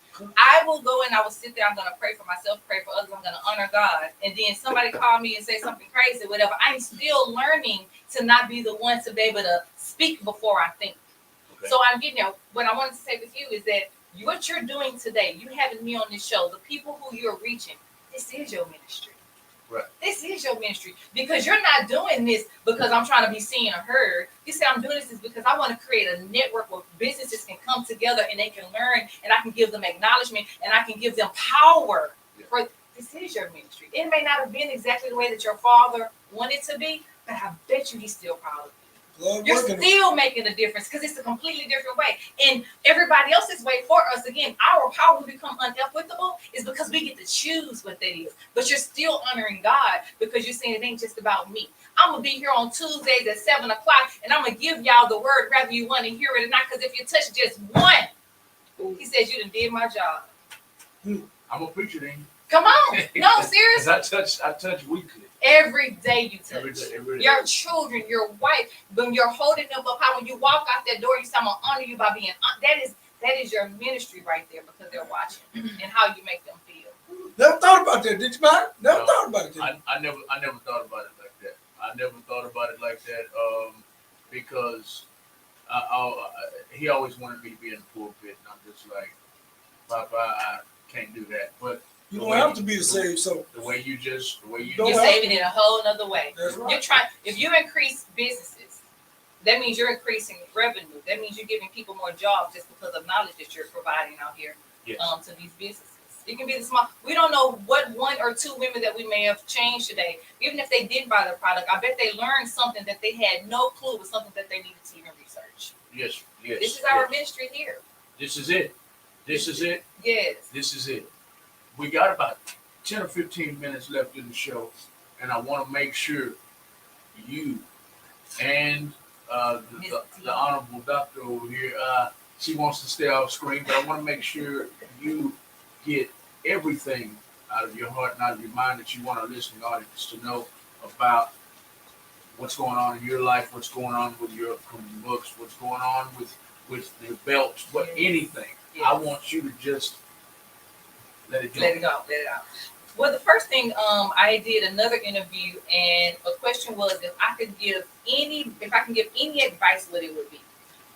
I will go and I will sit there. I'm going to pray for myself, pray for others. I'm going to honor God. And then somebody call me and say something crazy, whatever. I'm still learning to not be the one to be able to speak before I think. Okay. So I'm getting what I wanted to say with you is that what you're doing today, you having me on this show, the people who you're reaching, this is your ministry. Right. This is your ministry because you're not doing this because I'm trying to be seen or heard. You say I'm doing this is because I want to create a network where businesses can come together and they can learn and I can give them acknowledgement and I can give them power. Yeah. For this is your ministry. It may not have been exactly the way that your father wanted to be, but I bet you he's still proud of you. You're still making a difference because it's a completely different way. And everybody else's way for us, again, our power to become unequitable is because we get to choose what that is. But you're still honoring God because you're saying it ain't just about me. I'm going to be here on Tuesdays at 7 o'clock and I'm going to give y'all the word whether you want to hear it or not. Because if you touch just one, he says you done did my job. I'm a preacher then. Come on. No, seriously. I touch weekly. Every day you touch. Every day. Your children, your wife, when you're holding them up high, when you walk out that door, you say, I'm going to honor you by being, that is your ministry right there because they're watching and how you make them feel. Never thought about that, did you, Mike? Never thought about it. I never thought about it like that. I never thought about it like that because he always wanted me to be in the pulpit, and I'm just like, Papa, I can't do that. But you don't have to be a saved soul. The way you you're saving it a whole nother way. That's right. You're trying. If you increase businesses, that means you're increasing revenue. That means you're giving people more jobs just because of knowledge that you're providing out here. Yes. To these businesses. It can be the small. We don't know what one or two women that we may have changed today. Even if they didn't buy the product, I bet they learned something that they had no clue was something that they needed to even research. Yes. This is our ministry here. This is it. This is it. Yes. This is it. We got about 10 or 15 minutes left in the show, and I want to make sure you and the honorable doctor over here, she wants to stay off screen, but I want to make sure you get everything out of your heart and out of your mind that you want our listening audience to know about what's going on in your life, what's going on with your upcoming books, what's going on with your belts, anything. Yes. I want you to just let it go. Let it out. Well, the first thing, I did another interview, and a question was if I can give any advice, what it would be.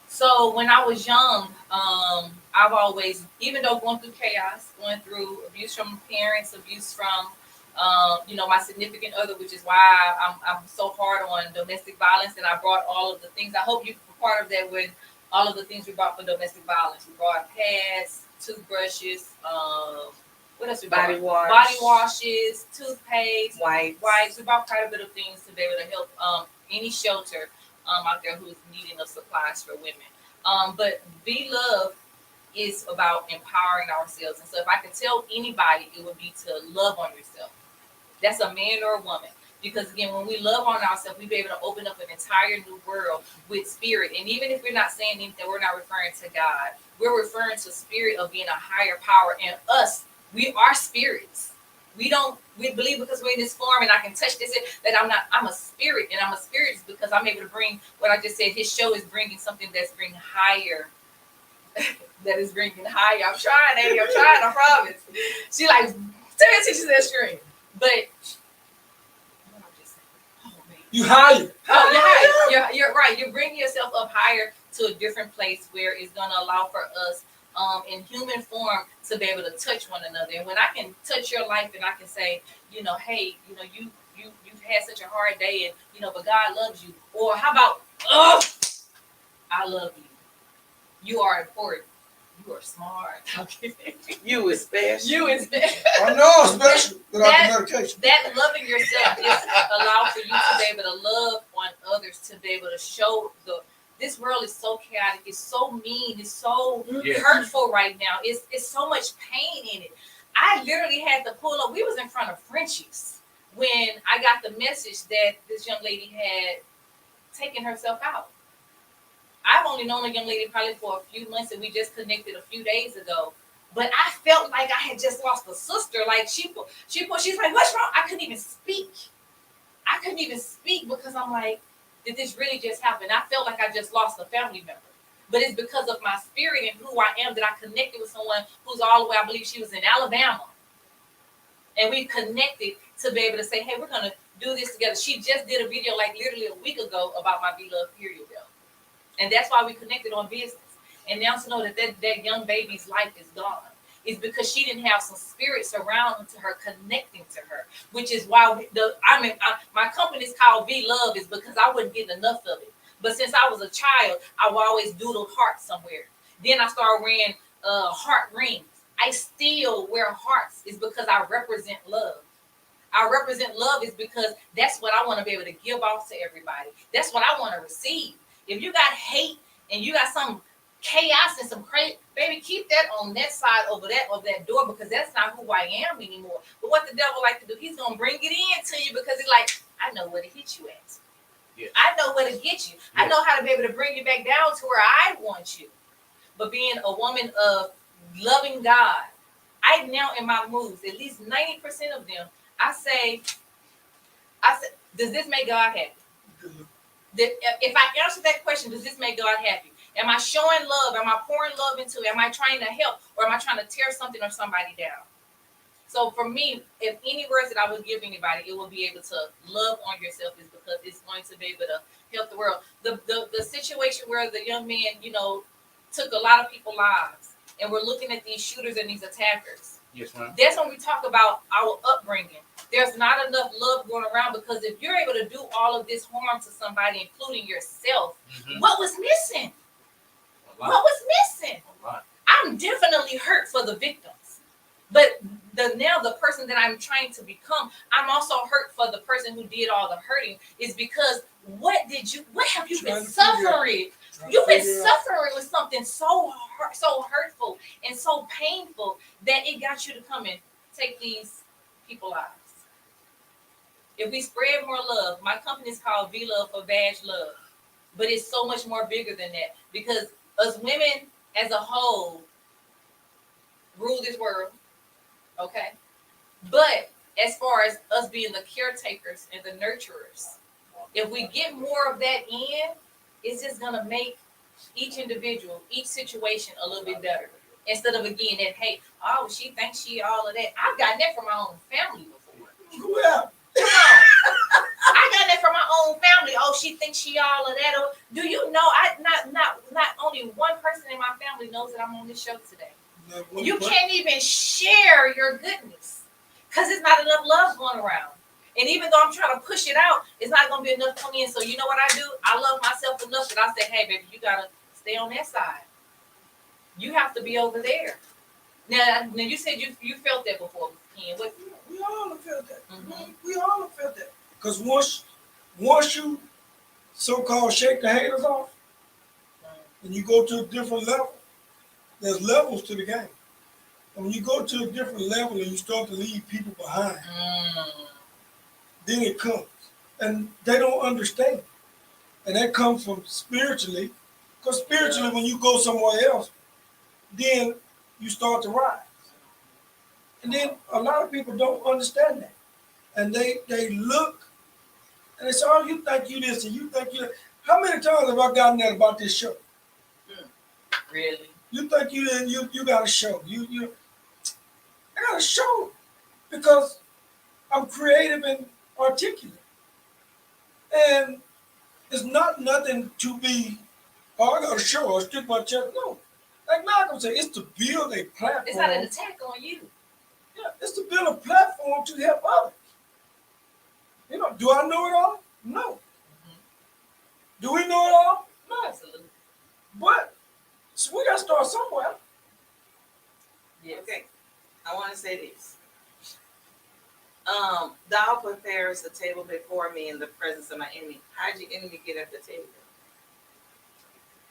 So when I was young, I've always, even though going through chaos, going through abuse from parents, abuse from, my significant other, which is why I'm so hard on domestic violence, and I brought all of the things. I hope you were part of that when all of the things we brought for domestic violence. We brought pads, toothbrushes, what else we brought? Body washes, toothpaste, wipes. We brought quite a bit of things to be able to help any shelter out there who's needing of supplies for women. But Be Love is about empowering ourselves. And so if I could tell anybody, it would be to love on yourself. That's a man or a woman. Because again, when we love on ourselves, we'll be able to open up an entire new world with spirit. And even if we're not saying anything, we're not referring to God. We're referring to spirit of being a higher power. And us, we are spirits. We believe because we're in this form and I can touch this, that I'm a spirit. And I'm a spirit because I'm able to bring what I just said. His show is bringing something that's bringing higher. That is bringing higher. I'm trying, Amy. I promise. She like, tell your teachers that screen. But you higher. Oh, you're right. You're bringing yourself up higher to a different place where it's going to allow for us in human form to be able to touch one another. And when I can touch your life and I can say, hey, you've had such a hard day and, but God loves you. Or how about, I love you. You are important. You are smart. You is special. I know I'm special without the medication. That loving yourself is allow for you to be able to love on others, to be able to show this world is so chaotic, it's so mean, it's so hurtful right now. It's so much pain in it. I literally had to pull up. We was in front of Frenchie's when I got the message that this young lady had taken herself out. I've only known a young lady probably for a few months, and we just connected a few days ago. But I felt like I had just lost a sister. Like she's like, what's wrong? I couldn't even speak. Because I'm like, did this really just happen? I felt like I just lost a family member. but it's because of my spirit and who I am that I connected with someone who's all the way, I believe she was in Alabama. And we connected to be able to say, hey, we're going to do this together. She just did a video like literally a week ago about my beloved period belt. And that's why we connected on business. And now to know that that young baby's life is gone is because she didn't have some spirit surrounding to her, connecting to her, which is why my company's called V Love is because I wasn't getting enough of it. But since I was a child, I would always doodle hearts somewhere. Then I started wearing heart rings. I still wear hearts is because I represent love. I represent love is because that's what I want to be able to give off to everybody. That's what I want to receive. If you got hate and you got some chaos and some crazy, baby, keep that on that side over that door because that's not who I am anymore. But what the devil like to do, he's gonna bring it in to you because he's like, I know where to hit you at. Yes. I know where to get you. Yes. I know how to be able to bring you back down to where I want you. But being a woman of loving God, I now in my moves, at least 90% of them, I say, does this make God happy? If I answer that question, does this make God happy? Am I showing love? Am I pouring love into it? Am I trying to help? Or am I trying to tear something or somebody down? So for me, if any words that I would give anybody, it will be able to love on yourself is because it's going to be able to help the world. The situation where the young man, took a lot of people's lives, and we're looking at these shooters and these attackers. Yes, ma'am. That's when we talk about our upbringing. There's not enough love going around because if you're able to do all of this harm to somebody, including yourself, what was missing? What was missing? I'm definitely hurt for the victims. But the person that I'm trying to become, I'm also hurt for the person who did all the hurting is because what have you been suffering? You've been suffering with something so hurtful and so painful that it got you to come and take these people's lives. If we spread more love, my company is called V Love for Badge Love, but it's so much more bigger than that because us women as a whole rule this world, okay? But as far as us being the caretakers and the nurturers, if we get more of that in, it's just gonna make each individual, each situation a little bit better. Instead of again that hate, oh, she thinks she all of that. I've gotten that from my own family before. Yeah. Come on. I got that from my own family. Oh, she thinks she all of that. Or, do you know not only one person in my family knows that I'm on this show today. You can't even share your goodness because there's not enough love going around. And even though I'm trying to push it out, it's not going to be enough coming in. So you know what I do? I love myself enough that I say, hey, baby, you got to stay on that side. You have to be over there. Now you said you felt that before, Ken. What? We all have felt that. Mm-hmm. We all have felt that. Because once you so-called shake the haters off, and you go to a different level, there's levels to the game. And when you go to a different level and you start to leave people behind, then it comes. And they don't understand. And that comes from spiritually. Because spiritually, when you go somewhere else, then you start to rise. And then a lot of people don't understand that. And they look and they say, oh, you think you this and you think you that. How many times have I gotten that about this show? Really? You think you got a show. I got a show because I'm creative and articulate. And it's not nothing to be, oh, I got a show, I'll stick my chest. No. Like Malcolm said, it's to build a platform. It's not an attack on you. Yeah, it's to build a platform to help others. Do I know it all? No. Do we know it all? No. Absolutely. But so we got to start somewhere. Yes. Okay, I want to say this. Thou prepares a table before me in the presence of my enemy. How'd your enemy get at the table?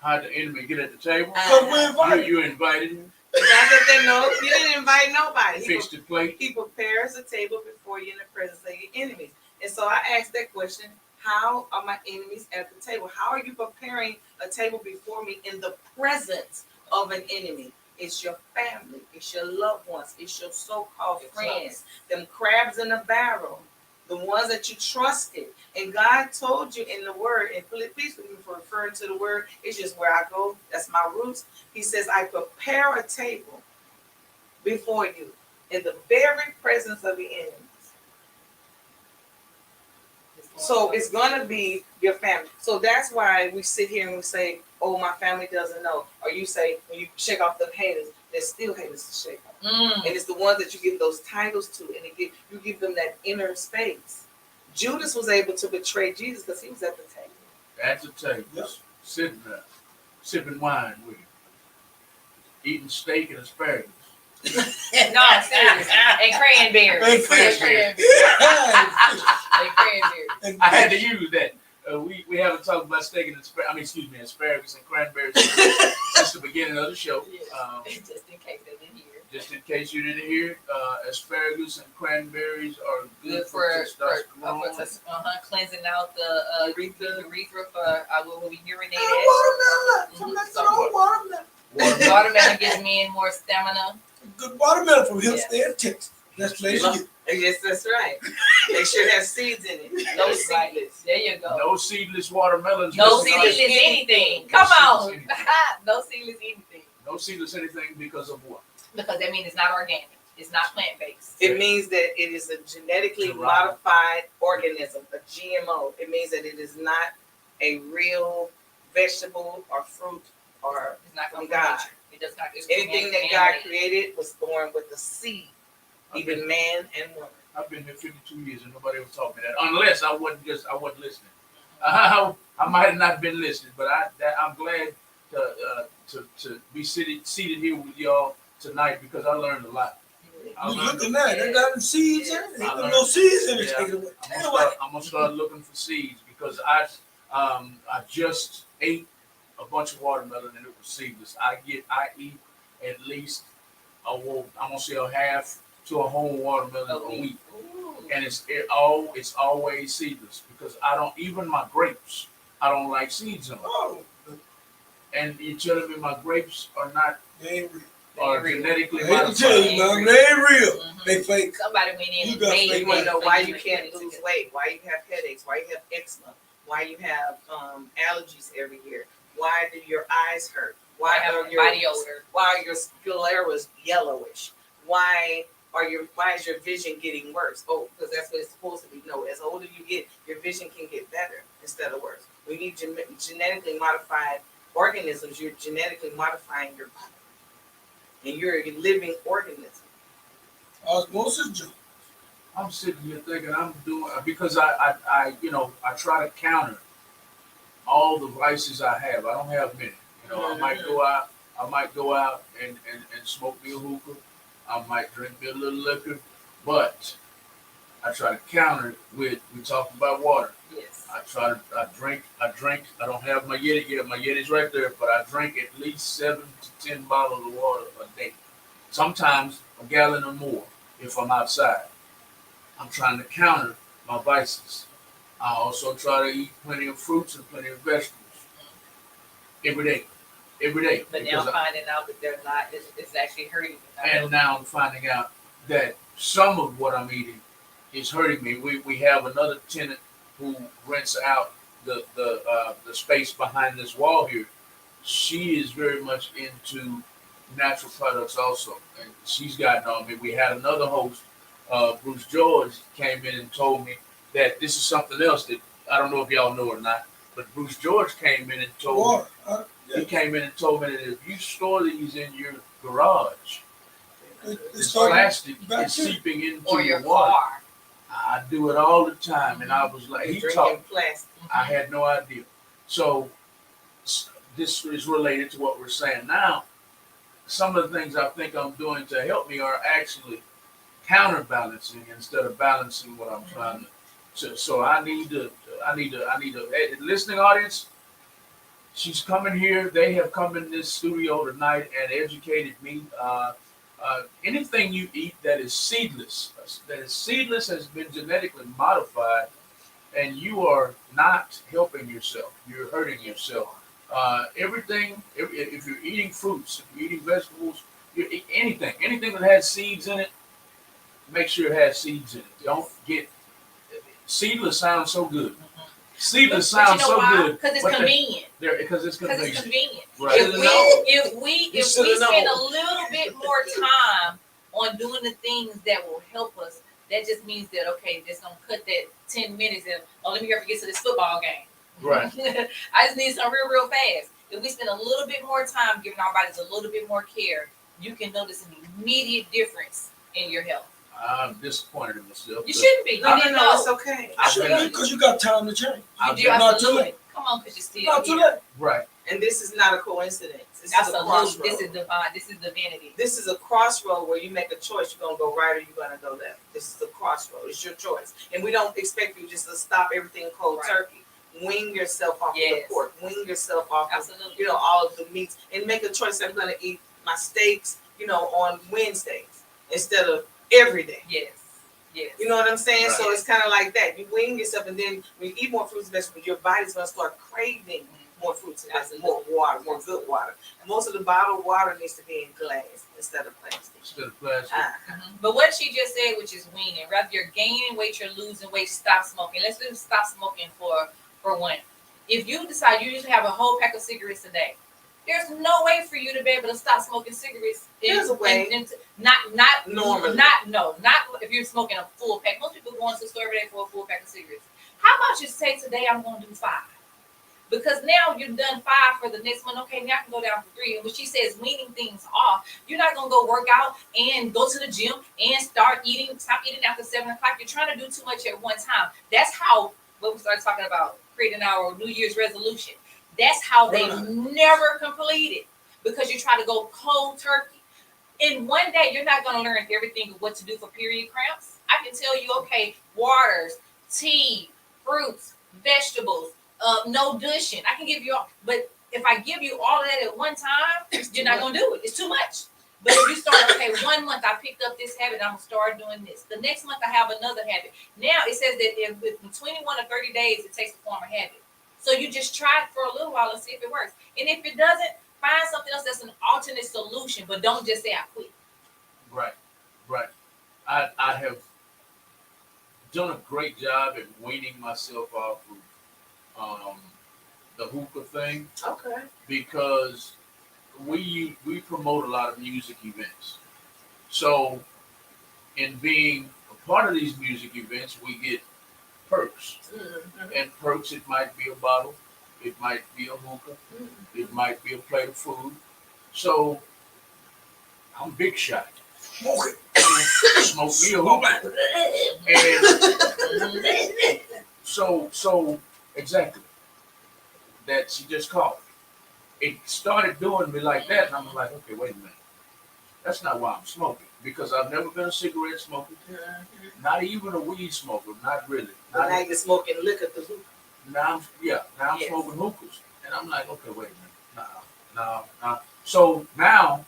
How'd the enemy get at the table? Because we invited. You invited him. That's what they know. You didn't invite nobody. Fixed the plate. He prepares a table before you in the presence of your enemies. And so I asked that question, how are my enemies at the table? How are you preparing a table before me in the presence of an enemy? It's your family. It's your loved ones. It's your so-called friends. Them crabs in a barrel. the ones that you trusted. And God told you in the word, and please forgive me for referring to the word, it's just where I go, that's my roots. He says, I prepare a table before you in the very presence of the enemies. So it's gonna be your family. So that's why we sit here and we say, "Oh, my family doesn't know," or you say, when you shake off the haters, there's still haters to shake off, and it's the ones that you give those titles to, and you give them that inner space. Judas was able to betray Jesus because he was at the table. At the table, Yep. sitting there, sipping wine with him, eating steak and asparagus. No, I'm serious. And cranberries. And And cranberries. And cranberries. I had to use that. We haven't talked about steak and asparagus and cranberries since the beginning of the show. Yes. Just in case they didn't hear. Just in case you didn't hear, asparagus and cranberries are good for testosterone. Cleansing out the urethra for when we urinate. Watermelon. That's an old watermelon. Watermelon gives men more stamina. Good watermelon from Yes. Hillsdale, Texas. That's place you get. Yes, that's right. They should have seeds in it. No Right. seedless. There you go. No seedless watermelons. No Mr. seedless Nice. anything. No Come seedless on. anything. No seedless anything. No seedless anything because of what? Because that means it's not organic. It's not plant based. It means that it is a genetically modified organism, a GMO. It means that it is not a real vegetable or fruit or It's not from from God. nature. It does not. It's anything that God created was born with a seed, I've even been, man and woman. I've been here 52 years and nobody ever taught me that. Unless I wasn't listening. I might have not been listening, but I'm glad to be seated here with y'all tonight because I learned a lot. You looking at it? They got them seeds in it. They I got learned- no seeds in it. yeah. Take it away. I'm gonna start looking for seeds because I just ate a bunch of watermelon and it was seedless. I eat at least I'm gonna say a half to a whole watermelon a week, and it's always seedless because I don't even my grapes I don't like seeds in them. Oh, And you're telling me my grapes are not they ain't real. are real. genetically I hate to modified? tell you, man, they ain't real. Mhm. They fake. Somebody went in You and got made fake You want to it. know So why you you can can't get it lose together. weight, why you have headaches, why you have eczema, why you have allergies every year, why do your eyes hurt, Why have are a body odor? why are your sclera yellowish, why is your vision getting worse? Oh, because that's what it's supposed to be. No, as older you get, your vision can get better instead of worse. We need genetically modified organisms. You're genetically modifying your body, and you're a living organism. Osmosis junk. I'm sitting here thinking I'm doing because I try to counter all the vices I have. I don't have many. I might go out and smoke me a hookah. I might drink me a little liquor, but I try to counter it with we talked about water. Yes. I drink. I don't have my Yeti yet. My Yeti's right there, but I drink at least 7 to 10 bottles of water a day. Sometimes a gallon or more if I'm outside. I'm trying to counter my vices. I also try to eat plenty of fruits and plenty of vegetables every day. But now finding out that they're not, it's actually hurting me. And now I'm finding out that some of what I'm eating is hurting me. We have another tenant who rents out the space behind this wall here. She is very much into natural products also, and she's gotten on me. We had another host, Bruce George, came in and told me that this is something else that I don't know if y'all know or not, but Bruce George came in and told me. Water. He came in and told me that if you store these in your garage, this plastic is seeping into Or your your water. car. I do it all the time, and I was like, he Drinking talked. plastic. I had no idea. So this is related to what we're saying now. Some of the things I think I'm doing to help me are actually counterbalancing instead of balancing what I'm trying to. So I need to. Listening audience. She's coming here. They have come in this studio tonight and educated me. Anything you eat that is seedless has been genetically modified, and you are not helping yourself. You're hurting yourself. If you're eating fruits, if you're eating vegetables, anything that has seeds in it, make sure it has seeds in it. Don't get Seedless sounds so good. Mhm. Seedless But you sounds know so why? good. Because it's but they- convenient. Because it's Because convenient. it's convenient. Right. If shoulda we spend known. a little bit more time on doing the things that will help us, that just means that okay, just gonna cut that 10 minutes and let me hurry get to this football game. Right. I just need some real fast. If we spend a little bit more time giving our bodies a little bit more care, you can notice an immediate difference in your health. I'm disappointed in myself. You shouldn't be. You No, didn't no, know. it's okay. I've been- Because you got time to change. I've You do been- Not too absolutely. late. Come on, because you're still Not too here. late. Right. And this is not a coincidence. This is a Absolutely. crossroad. This is divine. This is divinity. This is a crossroad where you make a choice. You're gonna go right or you're gonna go left. This is a crossroad. It's your choice. And we don't expect you just to stop everything cold Right. turkey. Wing yourself off of the Yes. pork. Wing yourself off of, Absolutely. all of the meats. And make a choice. I'm gonna eat my steaks, on Wednesdays instead of every day. Yes. Yes. You know what I'm saying? Right. So it's kind of like that. You wing yourself, and then when you eat more fruits and vegetables, your body's gonna start craving more fruits and vegetables, more water, more good water. And most of the bottled water needs to be in glass instead of plastic. Instead of plastic. But what she just said, which is weaning, whether you're gaining weight, you're losing weight, stop smoking. Let's do stop smoking for one. If you decide you usually have a whole pack of cigarettes a day, there's no way for you to be able to stop smoking cigarettes. There's a way. Not Normally. Not if you're smoking a full pack. Most people go into the store every day for a full pack of cigarettes. How about you say today I'm going to do 5? Because now you've done 5 for the next one. Okay, now I can go down to 3. And when she says weaning things off, you're not gonna go work out and go to the gym and stop eating after 7 o'clock. You're trying to do too much at one time. That's how when we started talking about creating our New Year's resolution. That's how they never complete it because you try to go cold turkey. In one day, you're not gonna learn everything of what to do for period cramps. I can tell you, okay, waters, tea, fruits, vegetables. No dushing. I can give you all, but if I give you all of that at one time, you're not gonna do it. It's too much. But if you start, okay, 1 month I picked up this habit, I'm gonna start doing this. The next month I have another habit. Now it says that if in 21 or 30 days it takes to form a habit. So you just try it for a little while and see if it works. And if it doesn't, find something else that's an alternate solution, but don't just say I quit. Right. I have done a great job at weaning myself off of the hookah thing Okay. because we promote a lot of music events. So in being a part of these music events, we get perks. Mm-hmm. And perks, it might be a bottle, it might be a hookah, it might be a plate of food. So I'm big shot. Smoke it. Smoke me a hookah. And so exactly that she just called. It started doing me like that, and I'm like, okay, wait a minute. That's not why I'm smoking because I've never been a cigarette smoker, not even a weed smoker, not really. But now you're smoking liquor through hookah. Now I'm Yes. smoking hookahs, and I'm like, okay, wait a minute, nah. So now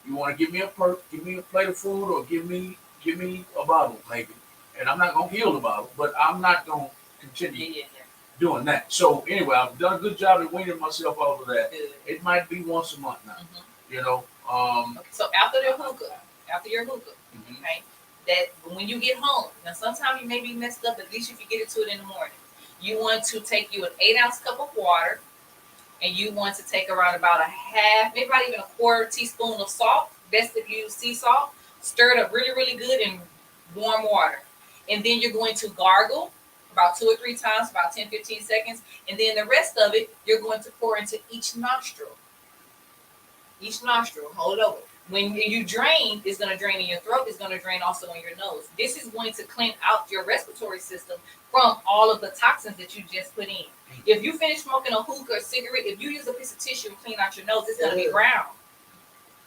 you want to give me a perk, give me a plate of food, or give me a bottle maybe, and I'm not gonna kill the bottle, but I'm not gonna continue Yeah. doing that. So anyway, I've done a good job at weaning myself off of that. Good. It might be once a month now, you know. Okay, so after your hookah, Mhm. okay, that when you get home, now sometimes you may be messed up, at least if you get into it in the morning, you want to take you an 8-ounce cup of water, and you want to take around about a half, maybe not even a quarter teaspoon of salt. Best if you use sea salt. Stir it up really, really good in warm water. And then you're going to gargle about 2 or 3 times, about 10, 15 seconds. And then the rest of it, you're going to pour into each nostril. Hold it over. When you drain, it's going to drain in your throat. It's going to drain also in your nose. This is going to clean out your respiratory system from all of the toxins that you just put in. If you finish smoking a hookah or cigarette, if you use a piece of tissue to clean out your nose, it's going to be brown.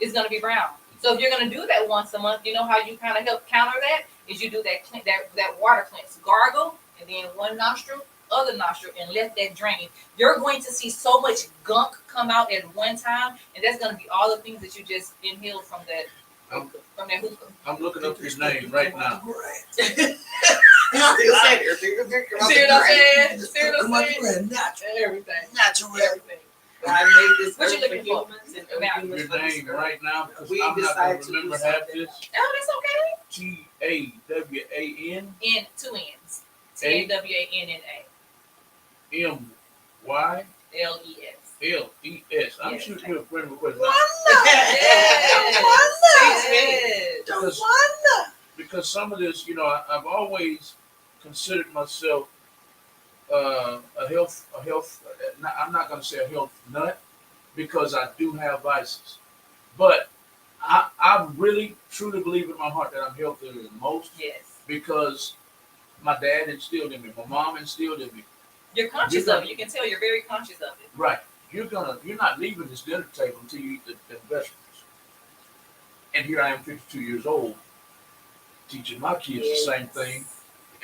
It's going to be brown. So if you're going to do that once a month, you know how you kind of help counter that is you do that water cleanse, gargle, and then one nostril, other nostril, and let that drain. You're going to see so much gunk come out at one time, and that's going to be all the things that you just inhaled from that hookah. I'm looking up his name right now. See what I'm saying? Everything. Everything. I made this What you earth for looking for? humans and Now, humans Your for this name earth. right now because We I'm not gonna decided to do remember half something. this. Oh, that's okay. TAWAN. In 2 ends. TAWANNA MYLES. LES. I'm Yes. shooting you a friend request. Yes. Because, Tawanna. because some of this, I've always considered myself a health. I'm not going to say a health nut because I do have vices, but I really truly believe in my heart that I'm healthier than most Yes. because my dad instilled in me, my mom instilled in me. You're conscious of it. You can tell you're very conscious of it. Right, you're not leaving this dinner table until you eat the vegetables. And here I am, 52 years old, teaching my kids the same thing.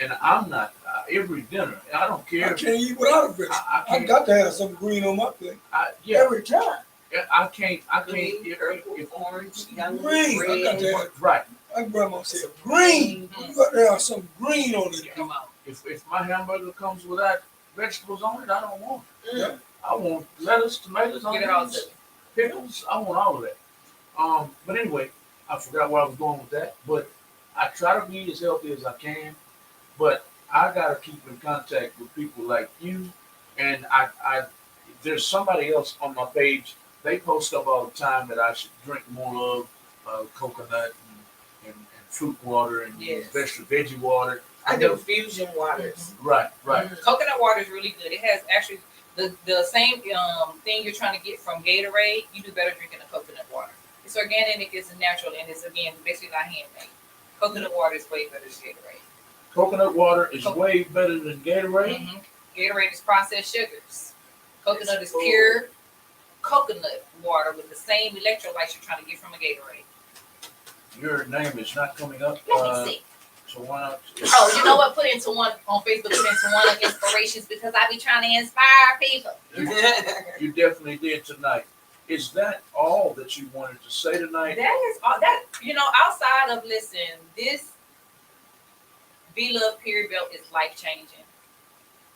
And I'm not every dinner. I don't care. I can't eat without a vegetable. I got to have some green on my plate. Every time. I can't. Green, If purple, orange, yellow, Green. I got to red. have. right. My grandma said green. You got to have some green on it. Come on. If my hamburger comes without vegetables on it, I don't want it. Yeah. I want lettuce, tomatoes, Get it all onions, to pickles. I want all of that. But anyway, I forgot where I was going with that. But I try to be as healthy as I can. But I gotta keep in contact with people like you, and I there's somebody else on my page. They post up all the time that I should drink more of coconut and fruit water and Yes. veggie water. I do fusion waters. Right. Coconut water is really good. It has actually the same thing you're trying to get from Gatorade. You do better drinking the coconut water. It's organic, it's natural, and it's again basically not handmade. Coconut water is way better than Gatorade. Coconut water is way better than Gatorade. Mm-hmm. Gatorade is processed sugars. Coconut is pure coconut water with the same electrolytes you're trying to get from a Gatorade. Your name is not coming up. Let me see. So why not? Oh, you know what? Put into one on Facebook. Put into one of inspirations because I be trying to inspire people. You definitely did tonight. Is that all that you wanted to say tonight? That is all. That outside of this V-Love period belt is life changing.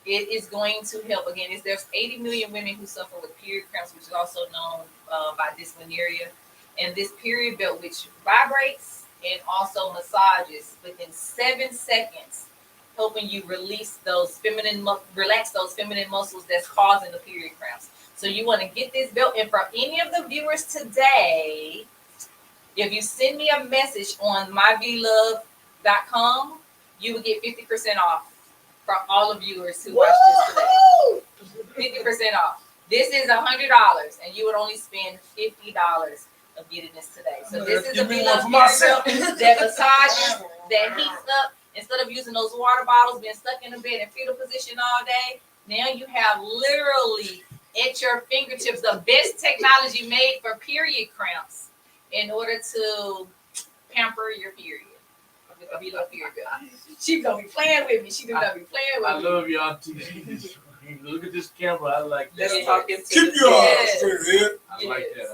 It is going to help. Again, there's 80 million women who suffer with period cramps, which is also known by dysmenorrhea. And this period belt, which vibrates and also massages within 7 seconds, helping you release those relax those feminine muscles that's causing the period cramps. So you want to get this belt. And for any of the viewers today, if you send me a message on myvlove.com, you will get 50% off for all the viewers who watch this today. 50% off. This is $100, and you would only spend $50 of getting this today. So this is a V-Love that massages, that heats up. Instead of using those water bottles, being stuck in the bed in fetal position all day, now you have literally at your fingertips the best technology made for period cramps in order to pamper your period. With a V-Love period belt. She gonna be playing with me. She gonna be playing with me. I love you, Auntie. Look at this camera. I like that. Let's talk into Keep the your yes. eyes straight ahead. I like that.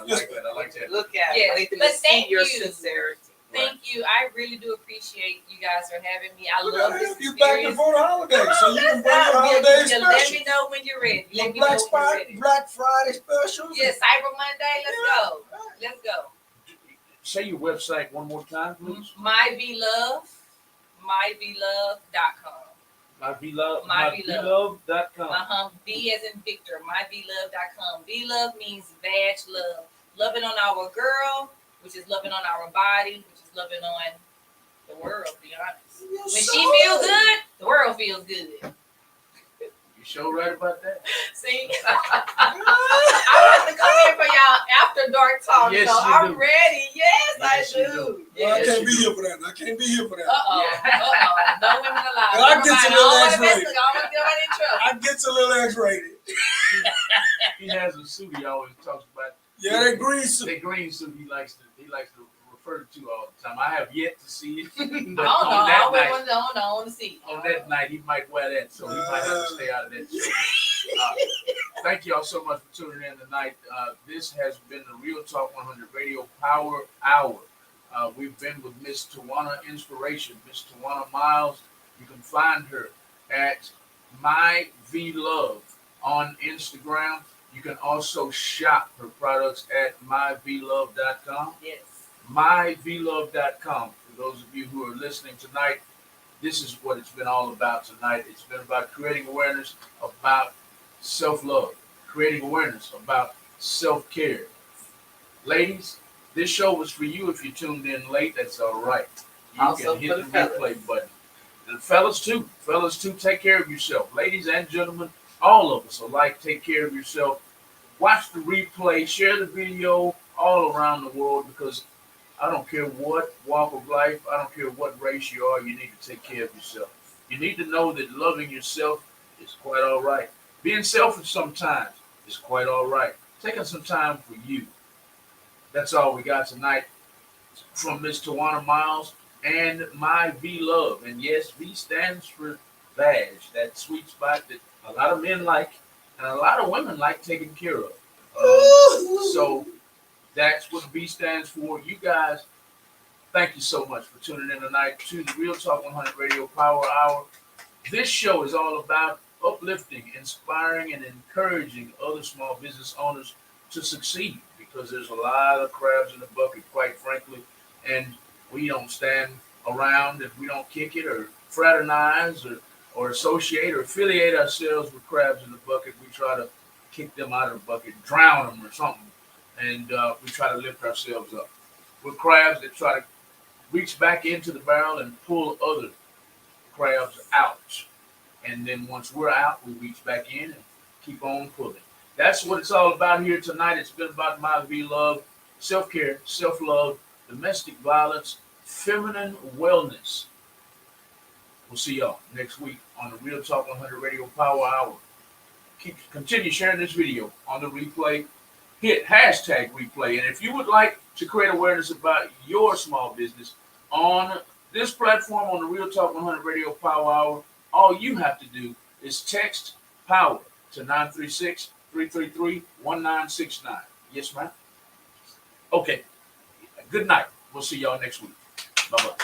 I like that. Look at Yes. it. But See thank your you. sincerity. Thank you. I really do appreciate you guys for having me. I We're love gonna this have you back experience. before the holidays, so you can bring your Yeah, holiday just let special. me know when you're ready. Let Your me know Black when you're Friday, ready. Black Friday specials. Yeah, Cyber Monday. Let's go. Let's go. Say your website one more time, please. myvlove.com. myvlove.com. V as in Victor, myvlove.com. V-Love means vag love. Loving on our girl, which is loving on our body, which is loving on the world, to be honest. When she feels good, the world feels good. You sure right about that? See? I'm about to come in for y'all after dark talk, Yes, so you I'm do. ready. Yes, Yes, I you do. do. Well, I Yes. can't be here for that. I can't be here for that. No women allowed. Well, I get a little X-rated. I don't want to get nobody in trouble. I get a little X-rated. He has a suit he always talks about. Yeah, that green suit. That green suit he likes to refer to all the time. I have yet to see it. I But don't know. on that I night, want to see. on that night, he might wear that, so he might have to stay out of that show. Thank you all so much for tuning in tonight. This has been the Real Talk 100 Radio Power Hour. We've been with Miss Tawanna Inspiration, Miss Tawanna Myles. You can find her at myvlove on Instagram. You can also shop her products at myvlove.com. Yes. myvlove.com. For those of you who are listening tonight, this is what it's been all about tonight. It's been about creating awareness about self-love, creating awareness about self-care. Ladies, this show was for you. If you tuned in late, that's all right. You Also can hit for the the fellas. replay button. And fellas too, take care of yourself. Ladies and gentlemen, all of us alike, take care of yourself. Watch the replay, share the video all around the world, because I don't care what walk of life, I don't care what race you are, you need to take care of yourself. You need to know that loving yourself is quite all right. Being selfish sometimes is quite all right. Taking some time for you. That's all we got tonight from Miss Tawanna Myles and my V Love. And yes, V stands for Vag, that sweet spot that a lot of men like and a lot of women like taken care of. So that's what V stands for. You guys, thank you so much for tuning in tonight to the Real Talk 100 Radio Power Hour. This show is all about uplifting, inspiring, and encouraging other small business owners to succeed, because there's a lot of crabs in the bucket, quite frankly, and we don't stand around if we don't kick it or fraternize or associate or affiliate ourselves with crabs in the bucket. We try to kick them out of the bucket, drown them or something, and we try to lift ourselves up. We're crabs that try to reach back into the barrel and pull other crabs out. And then once we're out, we reach back in and keep on pulling. That's what it's all about here tonight. It's been about my V Love, self-care, self-love, domestic violence, feminine wellness. We'll see y'all next week on the Real Talk 100 Radio Power Hour. Continue sharing this video on the replay. Hit hashtag replay. And if you would like to create awareness about your small business on this platform on the Real Talk 100 Radio Power Hour, all you have to do is text POWER to 936-333-1969. Yes, ma'am? Okay. Good night. We'll see y'all next week. Bye-bye.